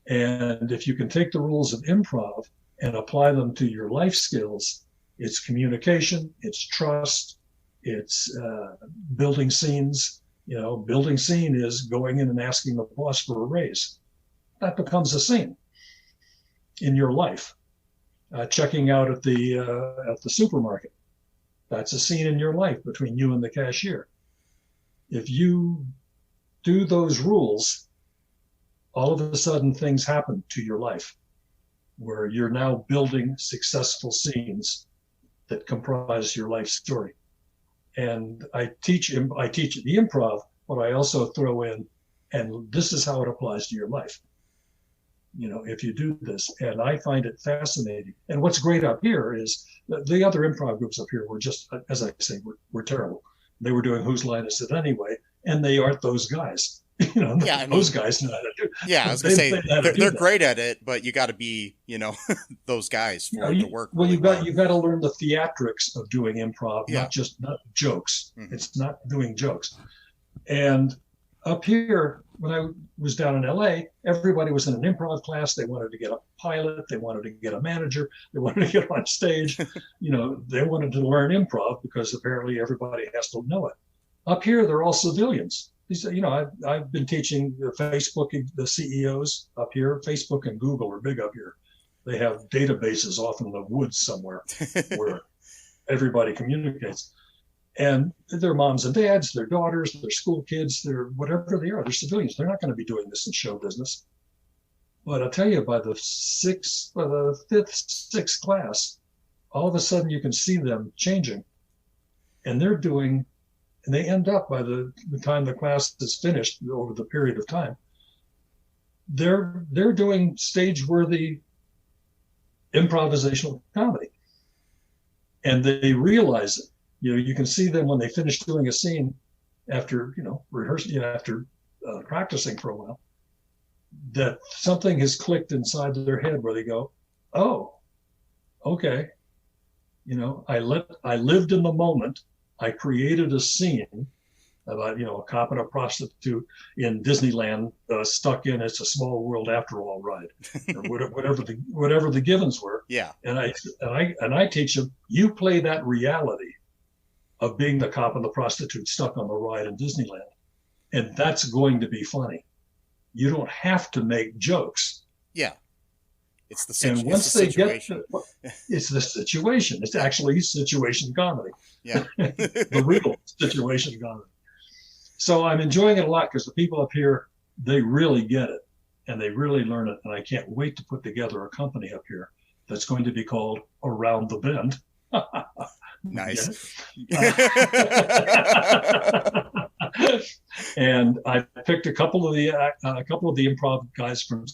And if you can take the rules of improv and apply them to your life skills, it's communication, it's trust, It's building scenes. Building scene is going in and asking the boss for a raise. That becomes a scene in your life. Checking out at the supermarket. That's a scene in your life between you and the cashier. If you do those rules, all of a sudden things happen to your life where you're now building successful scenes that comprise your life story. And I teach the improv, but I also throw in, and this is how it applies to your life. If you do this, and I find it fascinating. And what's great up here is the other improv groups up here were just, as I say, were terrible. They were doing Whose Line Is It Anyway, and they aren't those guys. Those guys know how to do it. Yeah, I was gonna say they're great at it, but you got to be, those guys for it to work. Well, you've got to learn the theatrics of doing improv, not jokes. Mm-hmm. It's not doing jokes. And up here, when I was down in LA, everybody was in an improv class. They wanted to get a pilot. They wanted to get a manager. They wanted to get on stage. They wanted to learn improv because apparently everybody has to know it. Up here, they're all civilians. I've been teaching Facebook, the CEOs up here. Facebook and Google are big up here. They have databases off in the woods somewhere where everybody communicates. And their moms and dads, their daughters, their school kids, their whatever they are, they're civilians. They're not going to be doing this in show business. But I'll tell you, by the fifth, sixth class, all of a sudden you can see them changing. And they end up by the time the class is finished over the period of time, they're doing stage-worthy improvisational comedy. And they realize it. You can see them when they finish doing a scene after, rehearsing, after practicing for a while, that something has clicked inside their head where they go, oh, okay. I lived in the moment. I created a scene about, a cop and a prostitute in Disneyland stuck in It's a Small World After All ride, or whatever the givens were. Yeah. And I teach them, you play that reality of being the cop and the prostitute stuck on the ride in Disneyland. And that's going to be funny. You don't have to make jokes. Yeah. It's the situation. It's the situation. It's actually situation comedy. Yeah. The real situation comedy. So I'm enjoying it a lot because the people up here, they really get it and they really learn it. And I can't wait to put together a company up here that's going to be called Around the Bend. Nice. And I picked a couple of the improv guys from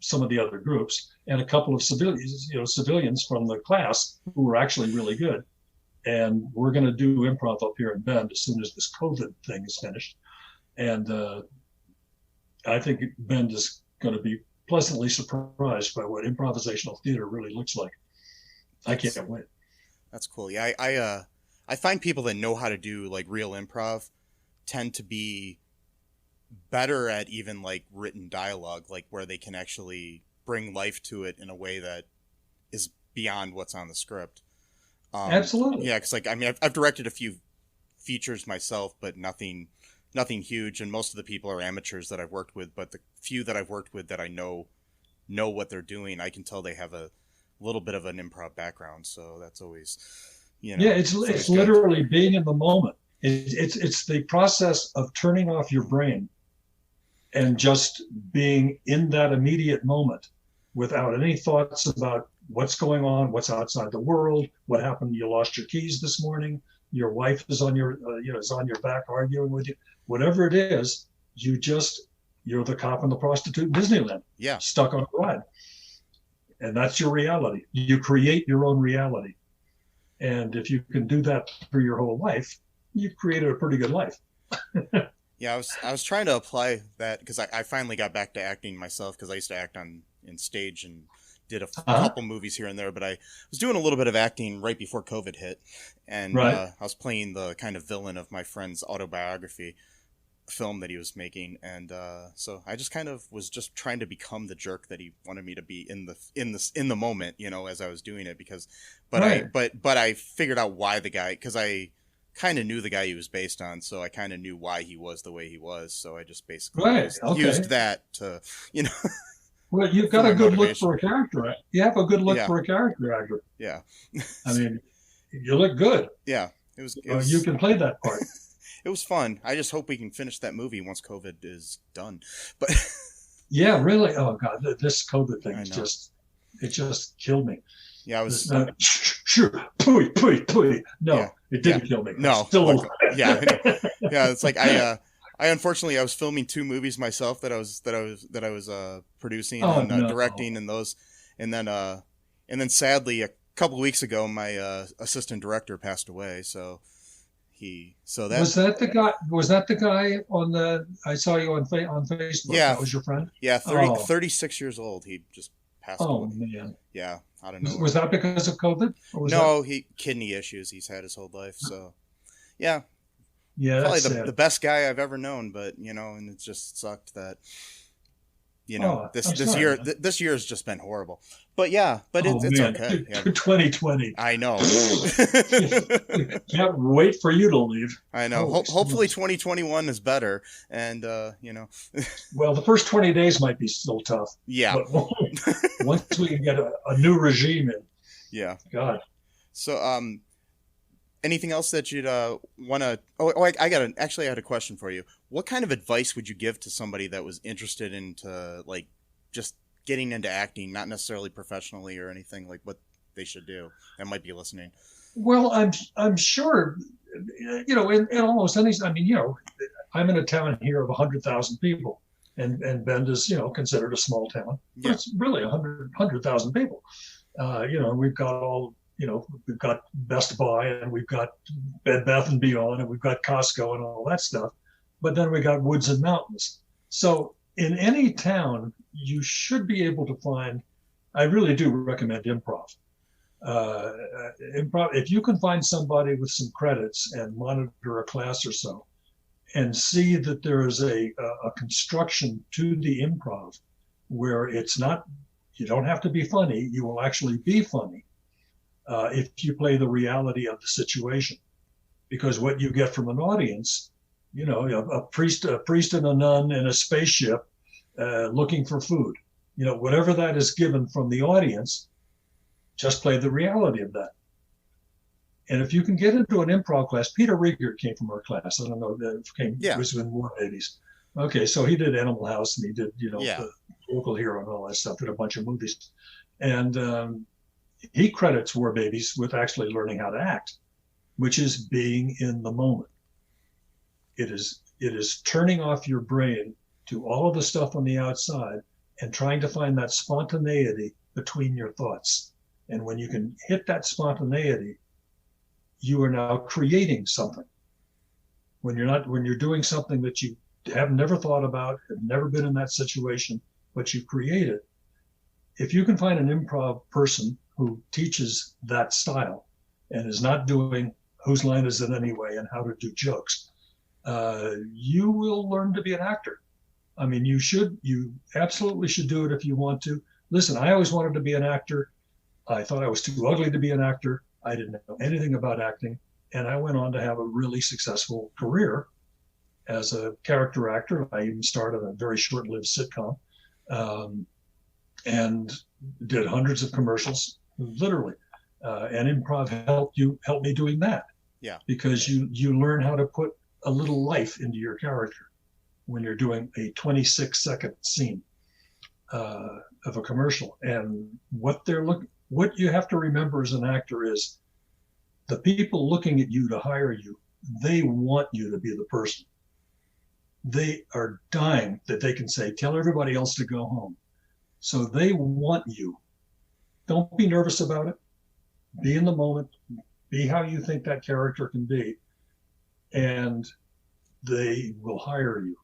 some of the other groups, and a couple of civilians from the class who were actually really good. And we're going to do improv up here in Bend as soon as this COVID thing is finished. And I think Bend is going to be pleasantly surprised by what improvisational theater really looks like. I can't wait. That's cool. Yeah, I find people that know how to do like real improv tend to be better at even like written dialogue, like where they can actually bring life to it in a way that is beyond what's on the script. Absolutely. Yeah, because I've directed a few features myself, but nothing huge, and most of the people are amateurs that I've worked with. But the few that I've worked with that I know what they're doing, I can tell they have a little bit of an improv background, so that's always, yeah, it's literally being in the moment. It's the process of turning off your brain and just being in that immediate moment without any thoughts about what's going on, what's outside the world, what happened. You lost your keys this morning. Your wife is on your is on your back arguing with you. Whatever it is, you're the cop and the prostitute in Disneyland. Yeah, stuck on a ride. And that's your reality. You create your own reality. And if you can do that through your whole life, you've created a pretty good life. Yeah, I was trying to apply that because I finally got back to acting myself, because I used to act in stage and did a couple movies here and there, but I was doing a little bit of acting right before COVID hit. And I was playing the kind of villain of my friend's autobiography film that he was making, and so I just kind of was just trying to become the jerk that he wanted me to be in the moment, as I was doing it, because I figured out why the guy, because I kind of knew the guy he was based on, so I kind of knew why he was the way he was. So I just basically used that to, Well, you've got a good look for a character. You have a good look for a character actor. Yeah. I mean, you look good. Yeah. It was you can play that part. It was fun. I just hope we can finish that movie once COVID is done. But yeah, really. Oh God, this COVID thing just killed me. Yeah, I was. Sure, pooey. No, it didn't kill me. No, still alive. Yeah. It's like I unfortunately I was filming 2 movies myself that I was producing and directing, and those, and then sadly a couple of weeks ago my assistant director passed away. So that was that the guy on the I saw you on Facebook. Yeah, that was your friend. Yeah, 36 years old. He just passed away. Oh man. Yeah, I don't know. Was that because of COVID? No, he kidney issues he's had his whole life. So yeah, probably the best guy I've ever known. But and it just sucked that this year has just been horrible. But it's okay. Yeah. 2020. I know. Can't wait for you to leave. I know. Hopefully 2021 is better. And, Well, the first 20 days might be still tough. Yeah. But once we can get a new regime in. Yeah. God. So, anything else that you'd want to... I had a question for you. What kind of advice would you give to somebody that was interested into, like, just getting into acting, not necessarily professionally or anything, like what they should do that might be listening? Well, I'm sure, in almost any... I mean, I'm in a town here of 100,000 people, and Bend is, considered a small town. But it's really 100,000 people. We've got all... we've got Best Buy, and we've got Bed Bath & Beyond, and we've got Costco and all that stuff. But then we got woods and mountains. So in any town, you should be able to find, I really do recommend improv. Improv, if you can find somebody with some credits and monitor a class or so, and see that there is a construction to the improv where it's not, you don't have to be funny, you will actually be funny. If you play the reality of the situation, because what you get from an audience, a priest and a nun in a spaceship looking for food, whatever that is given from the audience, just play the reality of that. And if you can get into an improv class, Peter Rieger came from our class. I don't know, was in War Babies. Okay, so he did Animal House, and he did, the Local Hero and all that stuff, did a bunch of movies. And he credits War Babies with actually learning how to act, which is being in the moment. It is turning off your brain to all of the stuff on the outside and trying to find that spontaneity between your thoughts. And when you can hit that spontaneity, you are now creating something. When you're doing something that you have never thought about, have never been in that situation, but you create it. If you can find an improv person who teaches that style and is not doing whose line is it anyway and how to do jokes, you will learn to be an actor. I mean, you absolutely should do it if you want to. Listen, I always wanted to be an actor. I thought I was too ugly to be an actor. I didn't know anything about acting. And I went on to have a really successful career as a character actor. I even starred in a very short-lived sitcom and did hundreds of commercials, literally. And improv helped me doing that. Yeah. Because you learn how to put a little life into your character when you're doing a 26-second scene of a commercial. And what you have to remember as an actor is the people looking at you to hire you, they want you to be the person. They are dying that they can say, tell everybody else to go home. So they want you. Don't be nervous about it. Be in the moment. Be how you think that character can be. And they will hire you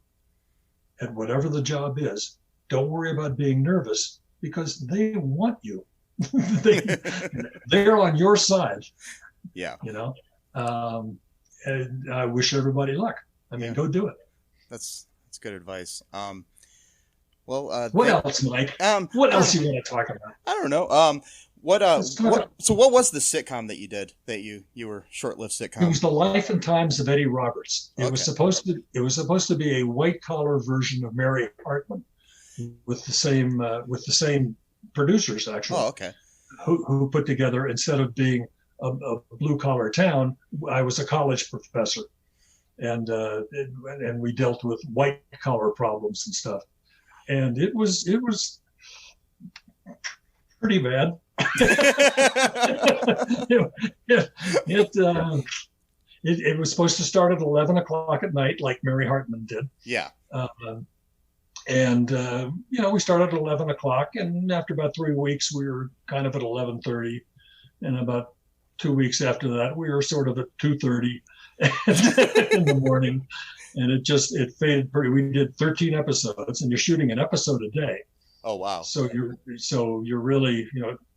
at whatever the job is. Don't worry about being nervous because they want you. They're on your side. Yeah. And I wish everybody luck. I mean, go do it. That's good advice. What else, Mike? What else you want to talk about? I don't know. What Let's talk. what was the sitcom that you did that you were short-lived It sitcom? was the life and times of Eddie Roberts. It was Okay. supposed to be a white collar version of Mary Hartman, with the same producers actually, Oh, okay. who put together, instead of being a blue collar town, I was a college professor, and we dealt with white collar problems and stuff, and it was pretty bad. it, it, it was supposed to start at 11 o'clock at night, like Mary Hartman did. Yeah. We started at 11 o'clock, and after about 3 weeks, we were kind of at 11:30, and about 2 weeks after that, we were sort of at 2:30 in the morning, and it faded pretty. We did 13 episodes, and you're shooting an episode a day. Oh, wow. So you're really,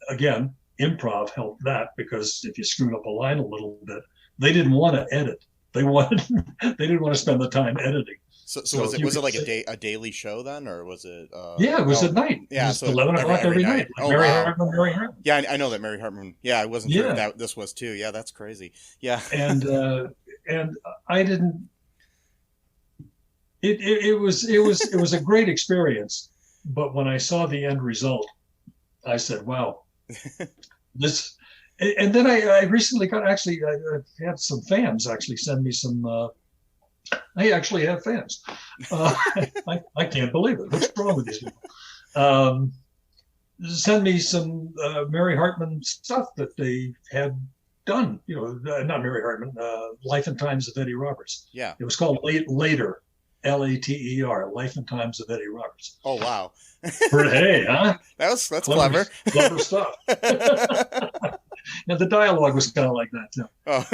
again, improv helped that, because if you screwed up a line a little bit, they didn't want to edit. They didn't want to spend the time editing. So was it like a daily show then, or was it? Yeah, it was at night. Yeah, it was so 11 o'clock every night. Like Oh, Mary wow. Hartman. Yeah, I know that Mary Hartman. Yeah, I wasn't sure if that this was too. Yeah, that's crazy. Yeah. And I didn't. It was a great experience, but when I saw the end result, I said, "Wow, this." And then I recently I had some fans actually send me some. I actually have fans. I can't believe it. What's wrong with these people? Send me some Mary Hartman stuff that they had done. Not Mary Hartman. Life and Times of Eddie Roberts. Yeah. It was called Later, Later, Life and Times of Eddie Roberts. Oh, wow. Hey, huh? That's clever. Clever stuff. And the dialogue was kind of like that too. Oh.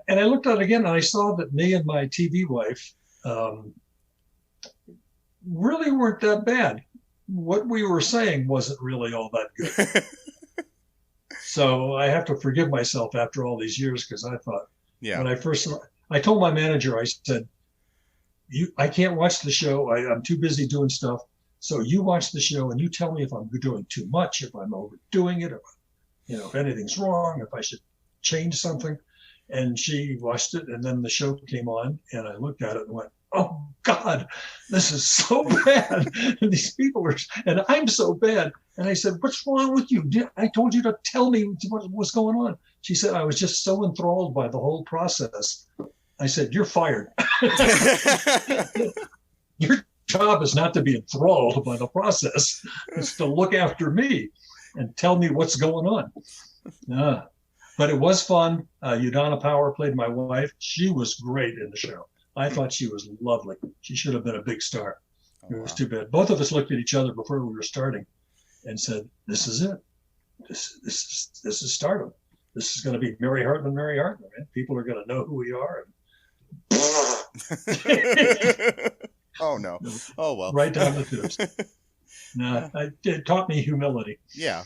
And I looked at it again, and I saw that me and my TV wife really weren't that bad. What we were saying wasn't really all that good. So I have to forgive myself after all these years, because I thought, when I told my manager, I said, I can't watch the show. I'm too busy doing stuff. So you watch the show and you tell me if I'm doing too much, if I'm overdoing it, if anything's wrong, if I should change something. And she watched it, and then the show came on, and I looked at it and went, "Oh God, this is so bad." And these people and I'm so bad. And I said, "What's wrong with you? I told you to tell me what's going on." She said, "I was just so enthralled by the whole process." I said, "You're fired." Your job is not to be enthralled by the process. It's to look after me and tell me what's going on. But it was fun. Udonna Power played my wife. She was great in the show. I thought she was lovely. She should have been a big star. It was too bad. Both of us looked at each other before we were starting and said, "This is it. This is stardom. This is going to be Mary Hartman, man. People are going to know who we are." Oh no! Oh well. Right down the tubes. No, it taught me humility. Yeah.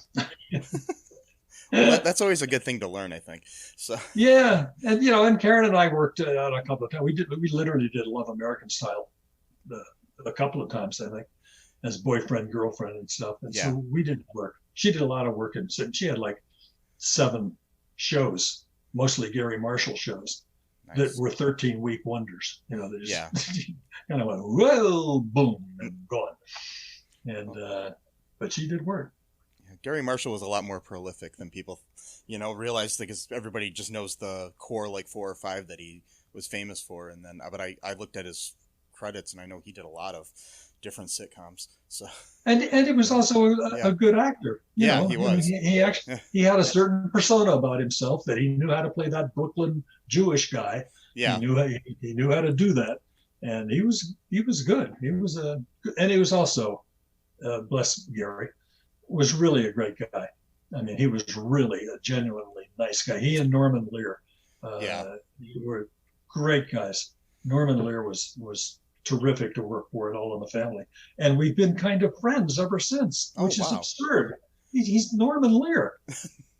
Well, that's always a good thing to learn, I think. So. Yeah, and Karen and I worked out a couple of times. We literally did Love American Style a couple of times, I think, as boyfriend, girlfriend, and stuff. And so we did work. She did a lot of work, and she had like 7 shows, mostly Gary Marshall shows. Nice. That were 13-week wonders. They just kind of went, whoa, boom, and gone. And but she did work. Yeah, Gary Marshall was a lot more prolific than people, realized, because everybody just knows the core, like 4 or 5 that he was famous for. And then, but I looked at his credits, and I know he did a lot of different sitcoms. So. And he was also a good actor. He was. He had a certain persona about himself that he knew how to play that Brooklyn Jewish guy. Yeah, he knew how to do that, and he was good. He was also, bless Gary, was really a great guy. I mean, he was really a genuinely nice guy. He and Norman Lear, were great guys. Norman Lear was terrific to work for at All in the Family, and we've been kind of friends ever since, which is absurd. He's Norman Lear.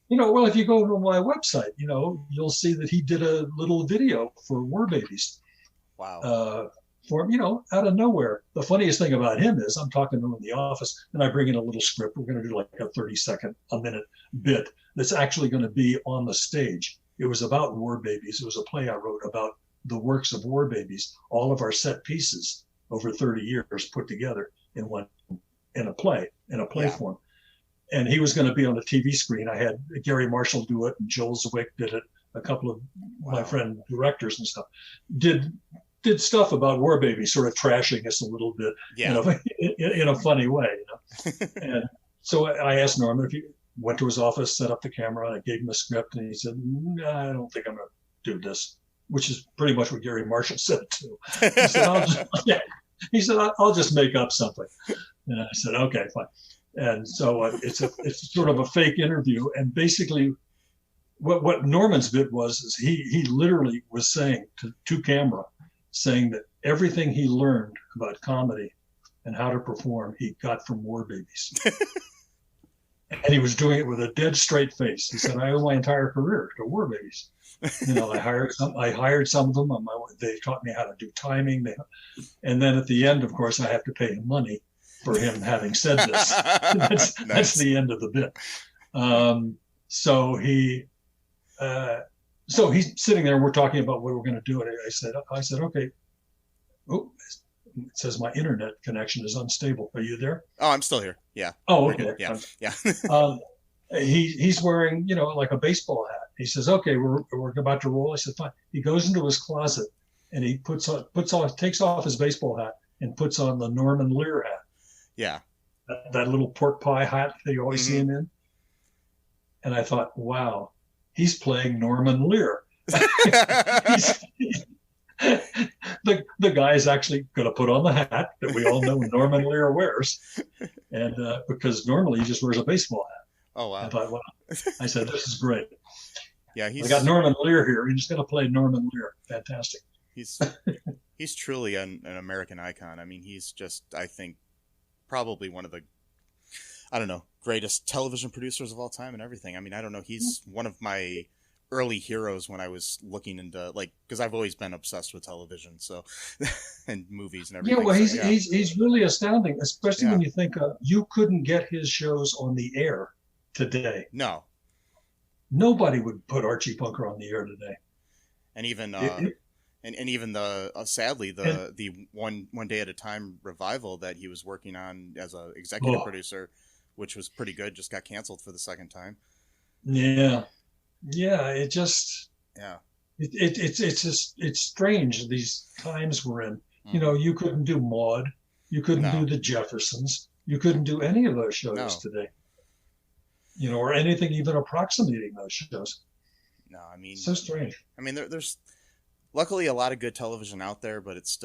Well, if you go to my website, you'll see that he did a little video for War Babies. Wow. for him, out of nowhere. The funniest thing about him is I'm talking to him in the office and I bring in a little script. We're going to do like a 30-second, a minute bit that's actually going to be on the stage. It was about war babies. It was a play I wrote about the works of war babies, all of our set pieces over 30 years put together in a play form. And he was going to be on the TV screen. I had Gary Marshall do it, and Joel Zwick did it. A couple of my friend directors and stuff did stuff about war babies, sort of trashing us a little bit, in a funny way. And so I asked Norman if he went to his office, set up the camera, and I gave him a script, and he said, "I don't think I'm going to do this," which is pretty much what Gary Marshall said too. He said, I'll just make up something. And I said, okay, fine. And so it's sort of a fake interview. And basically what Norman's bit was is he literally was saying to camera, saying that everything he learned about comedy and how to perform, he got from war babies. And he was doing it with a dead straight face. He said, I owe my entire career to war babies. I hired some of them. They taught me how to do timing. And then at the end, of course, I have to pay him money for him having said this. That's the end of the bit. So he's sitting there. We're talking about what we're going to do. And I said, okay. Oh, it says my internet connection is unstable. Are you there? Oh, I'm still here. Yeah. Oh, okay. Yeah. He's wearing, like a baseball hat. He says, okay, we're about to roll. I said, fine. He goes into his closet and he takes off his baseball hat and puts on the Norman Lear hat. Yeah. That little pork pie hat that you always see him in. And I thought, wow, he's playing Norman Lear. The guy is actually going to put on the hat that we all know Norman Lear wears. And because normally he just wears a baseball hat. Oh, wow. I thought, wow. I said, this is great. Yeah, I got Norman Lear here. He's going to play Norman Lear. Fantastic. He's truly an American icon. I mean, he's just, I think, probably one of the, greatest television producers of all time and everything. I mean, I don't know. He's one of my early heroes when I was looking into, because I've always been obsessed with television, so, and movies and everything. Yeah, well, he's really astounding, especially when you think you couldn't get his shows on the air today. No. Nobody would put Archie Bunker on the air today. And even and even the sadly the one day at a time revival that he was working on as a executive producer, which was pretty good, just got canceled for the second time. Yeah, it just it's strange these times we're in. Mm-hmm. You couldn't do Maude, you couldn't do the Jeffersons, you couldn't do any of those shows today. Or anything even approximating those shows. No, I mean, so strange. I mean, there's luckily a lot of good television out there, but it's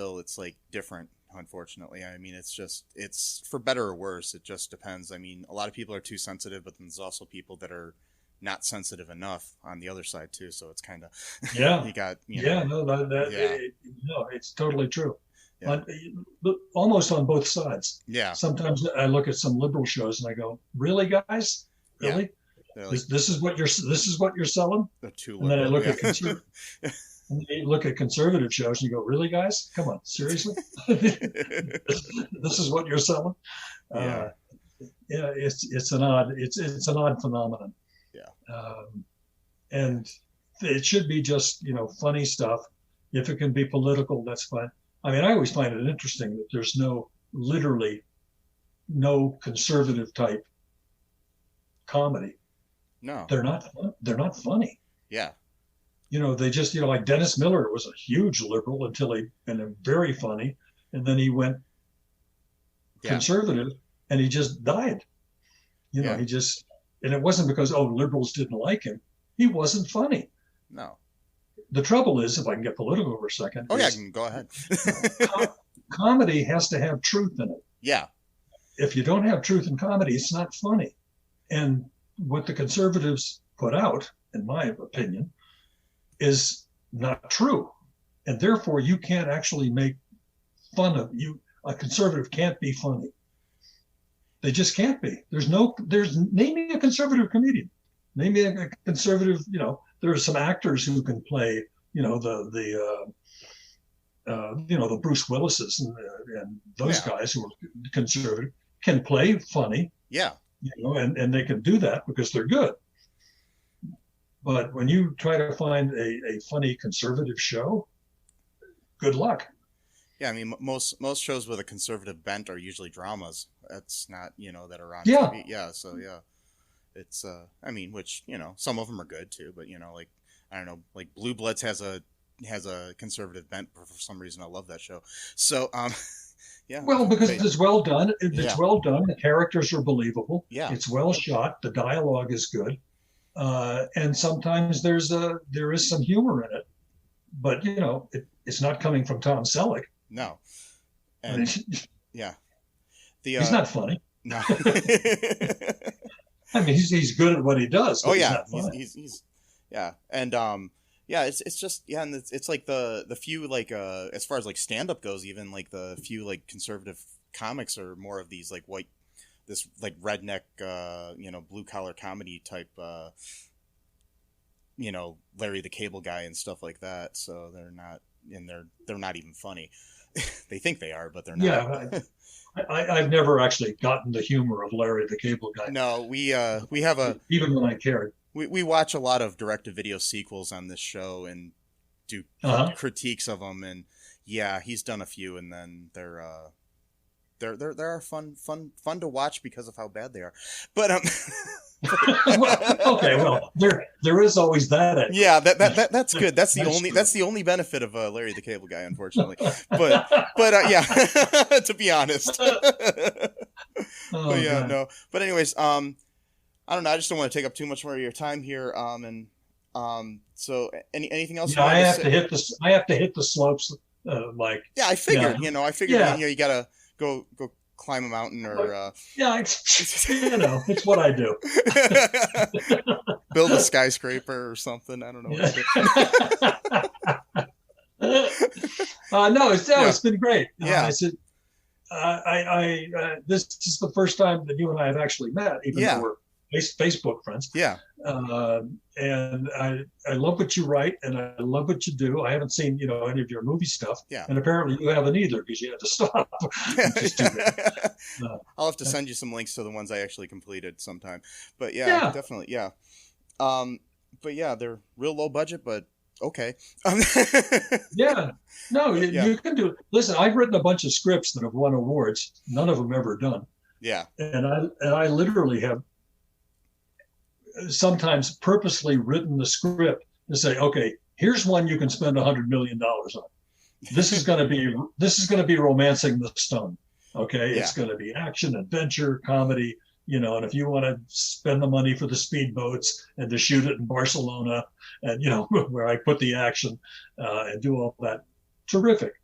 different, unfortunately. I mean, it's for better or worse. It just depends. I mean, a lot of people are too sensitive, but then there's also people that are not sensitive enough on the other side too. So it's kind of, you got, it's totally true. Yeah. Almost on both sides. Yeah. Sometimes I look at some liberal shows and I go, really, guys? Really? Yeah. This is what you're selling? They're too liberal. And then I look at conservative. And you look at conservative shows and you go, really, guys? Come on, seriously? This is what you're selling? It's an odd phenomenon. Yeah. And it should be just, funny stuff. If it can be political, that's fine. I mean, I always find it interesting that there's literally no conservative type comedy. No. They're not funny. Yeah. They just, like Dennis Miller was a huge liberal until and very funny. And then he went conservative and he just died. He just, and it wasn't because, liberals didn't like him. He wasn't funny. No. The trouble is, if I can get political for a second. Oh, yeah, I can go ahead. Comedy has to have truth in it. Yeah. If you don't have truth in comedy, it's not funny. And what the conservatives put out, in my opinion, is not true. And therefore, you can't actually make fun of you. A conservative can't be funny. They just can't be. Name me a conservative comedian. Name me a conservative, there are some actors who can play, the Bruce Willises and those guys who are conservative can play funny. Yeah. And they can do that because they're good. But when you try to find a funny conservative show, good luck. Yeah, I mean, most shows with a conservative bent are usually dramas. That's not, that are on Yeah. TV. Yeah, so yeah. It's I mean, which, some of them are good too, but like, I don't know, like Blue Bloods has a conservative bent for some reason. I love that show. So yeah. Well, because it's well done. It's Yeah. well done. The characters are believable. Yeah. It's well shot. The dialogue is good. And sometimes there is some humor in it, but it's not coming from Tom Selleck. No. And yeah. He's not funny. No. I mean, he's good at what he does. Oh yeah. He's yeah. And yeah, it's just, yeah, and it's like the few, like as far as like stand up goes, even like the few like conservative comics are more of these like white, this like redneck blue collar comedy type Larry the Cable Guy and stuff like that. So they're not they're not even funny. They think they are, but they're not. Yeah. I've never actually gotten the humor of Larry the Cable Guy. No, we have even when I cared. We watch a lot of direct-to-video sequels on this show and do critiques of them, and yeah, he's done a few, and then they're fun to watch because of how bad they are. But well, there is always that. Yeah, that's good. That's the only benefit of Larry the Cable Guy, unfortunately. But yeah, to be honest. But yeah, no. But anyways, I don't know. I just don't want to take up too much more of your time here. So anything else? I have to hit the slopes. Yeah, I figured. You gotta go climb a mountain or. It's what I do. Build a skyscraper or something. I don't know. It's been great. Yeah. I said, this is the first time that you and I have actually met, even though we're Facebook friends. Yeah. And I love what you write and I love what you do. I haven't seen, any of your movie stuff. Yeah. And apparently you haven't either because you had to stop. I'll have to send you some links to the ones I actually completed sometime. But yeah. Definitely. Yeah. But yeah, they're real low budget, but okay. Yeah. No, you can do it. Listen, I've written a bunch of scripts that have won awards. None of them ever done. Yeah. And I literally have sometimes purposely written the script to say, okay, here's one you can spend $100 million on. This is going to be Romancing the Stone. Okay. It's going to be action, adventure, comedy, and if you want to spend the money for the speedboats and to shoot it in Barcelona and, where I put the action and do all that. Terrific.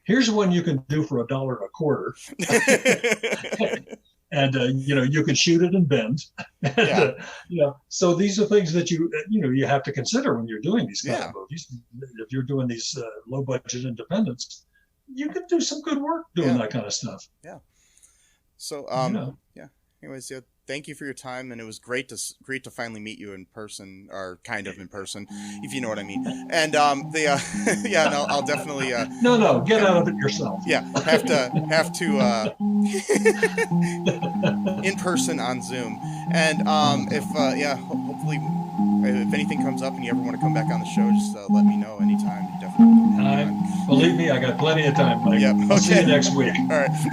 Here's one you can do for $1.25. And, you can shoot it in Bend. And, so these are things that you have to consider when you're doing these kind of movies. If you're doing these low budget independents, you can do some good work doing that kind of stuff. Yeah. So, yeah. Anyways, thank you for your time, and it was great to finally meet you in person, or kind of in person, if you know what I mean. And I'll definitely no, get out of it yourself. Yeah, have to in person on Zoom, and hopefully if anything comes up and you ever want to come back on the show, just let me know anytime. You definitely. Believe me, I got plenty of time, Mike. Yep. Okay. I'll see you next week. All right. All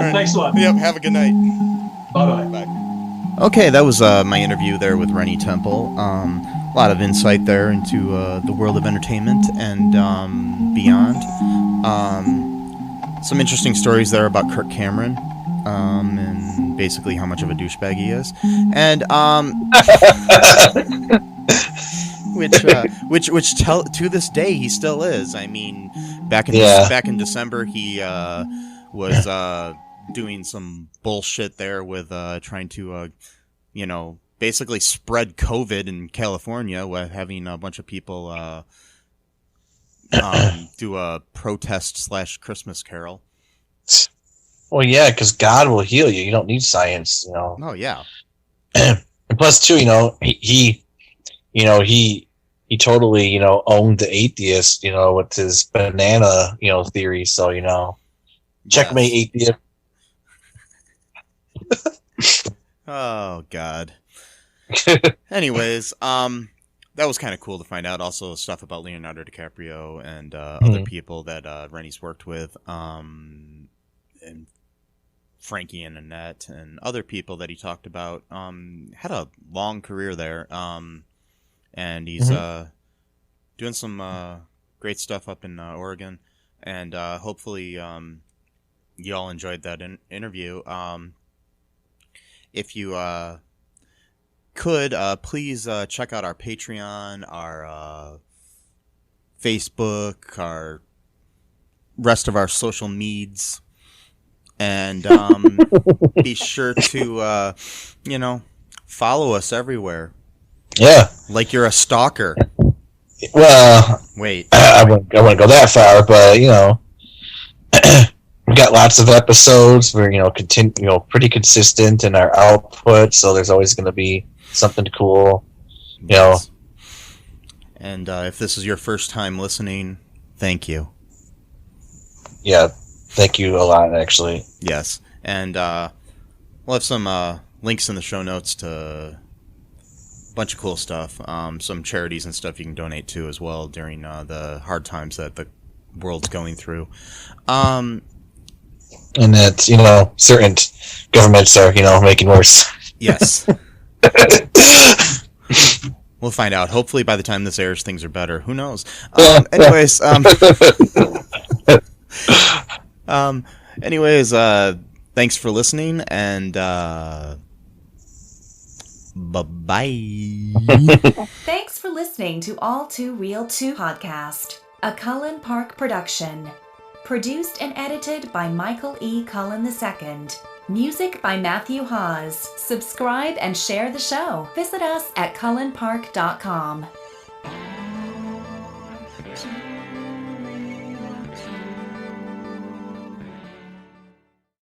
right. Thanks a lot. Yep. Have a good night. Bye-bye. Bye. Okay, that was my interview there with Renny Temple. A lot of insight there into the world of entertainment and beyond. Some interesting stories there about Kirk Cameron. And basically how much of a douchebag he is, and which to this day he still is. I mean, back in December he was doing some bullshit there with trying to basically spread COVID in California with having a bunch of people do a protest / Christmas carol. Well, yeah, because God will heal you. You don't need science, Oh, yeah. And plus, too, he he totally, owned the atheist, with his banana, theory. So, checkmate Yes. atheist. Oh God. Anyways, that was kind of cool to find out. Also, stuff about Leonardo DiCaprio and other people that Rennie's worked with, and Frankie and Annette, and other people that he talked about. Had a long career there, and he's doing some great stuff up in Oregon, and hopefully you all enjoyed that interview. If you could please check out our Patreon, our Facebook, our rest of our social medias, and be sure to follow us everywhere. Yeah. Like you're a stalker. Well, Wait. I wouldn't go that far, but we got lots of episodes. We're pretty consistent in our output, so there's always going to be something cool. Yes. And if this is your first time listening, thank you. Yeah, thank you a lot, actually. Yes, and we'll have some links in the show notes to a bunch of cool stuff, some charities and stuff you can donate to as well during the hard times that the world's going through. And that, certain governments are, making worse. Yes. We'll find out. Hopefully by the time this airs, things are better. Who knows? Anyways, thanks for listening, and bye-bye. Thanks for listening to All Too Real 2 podcast, a Cullen Park production. Produced and edited by Michael E. Cullen II. Music by Matthew Hawes. Subscribe and share the show. Visit us at cullenpark.com.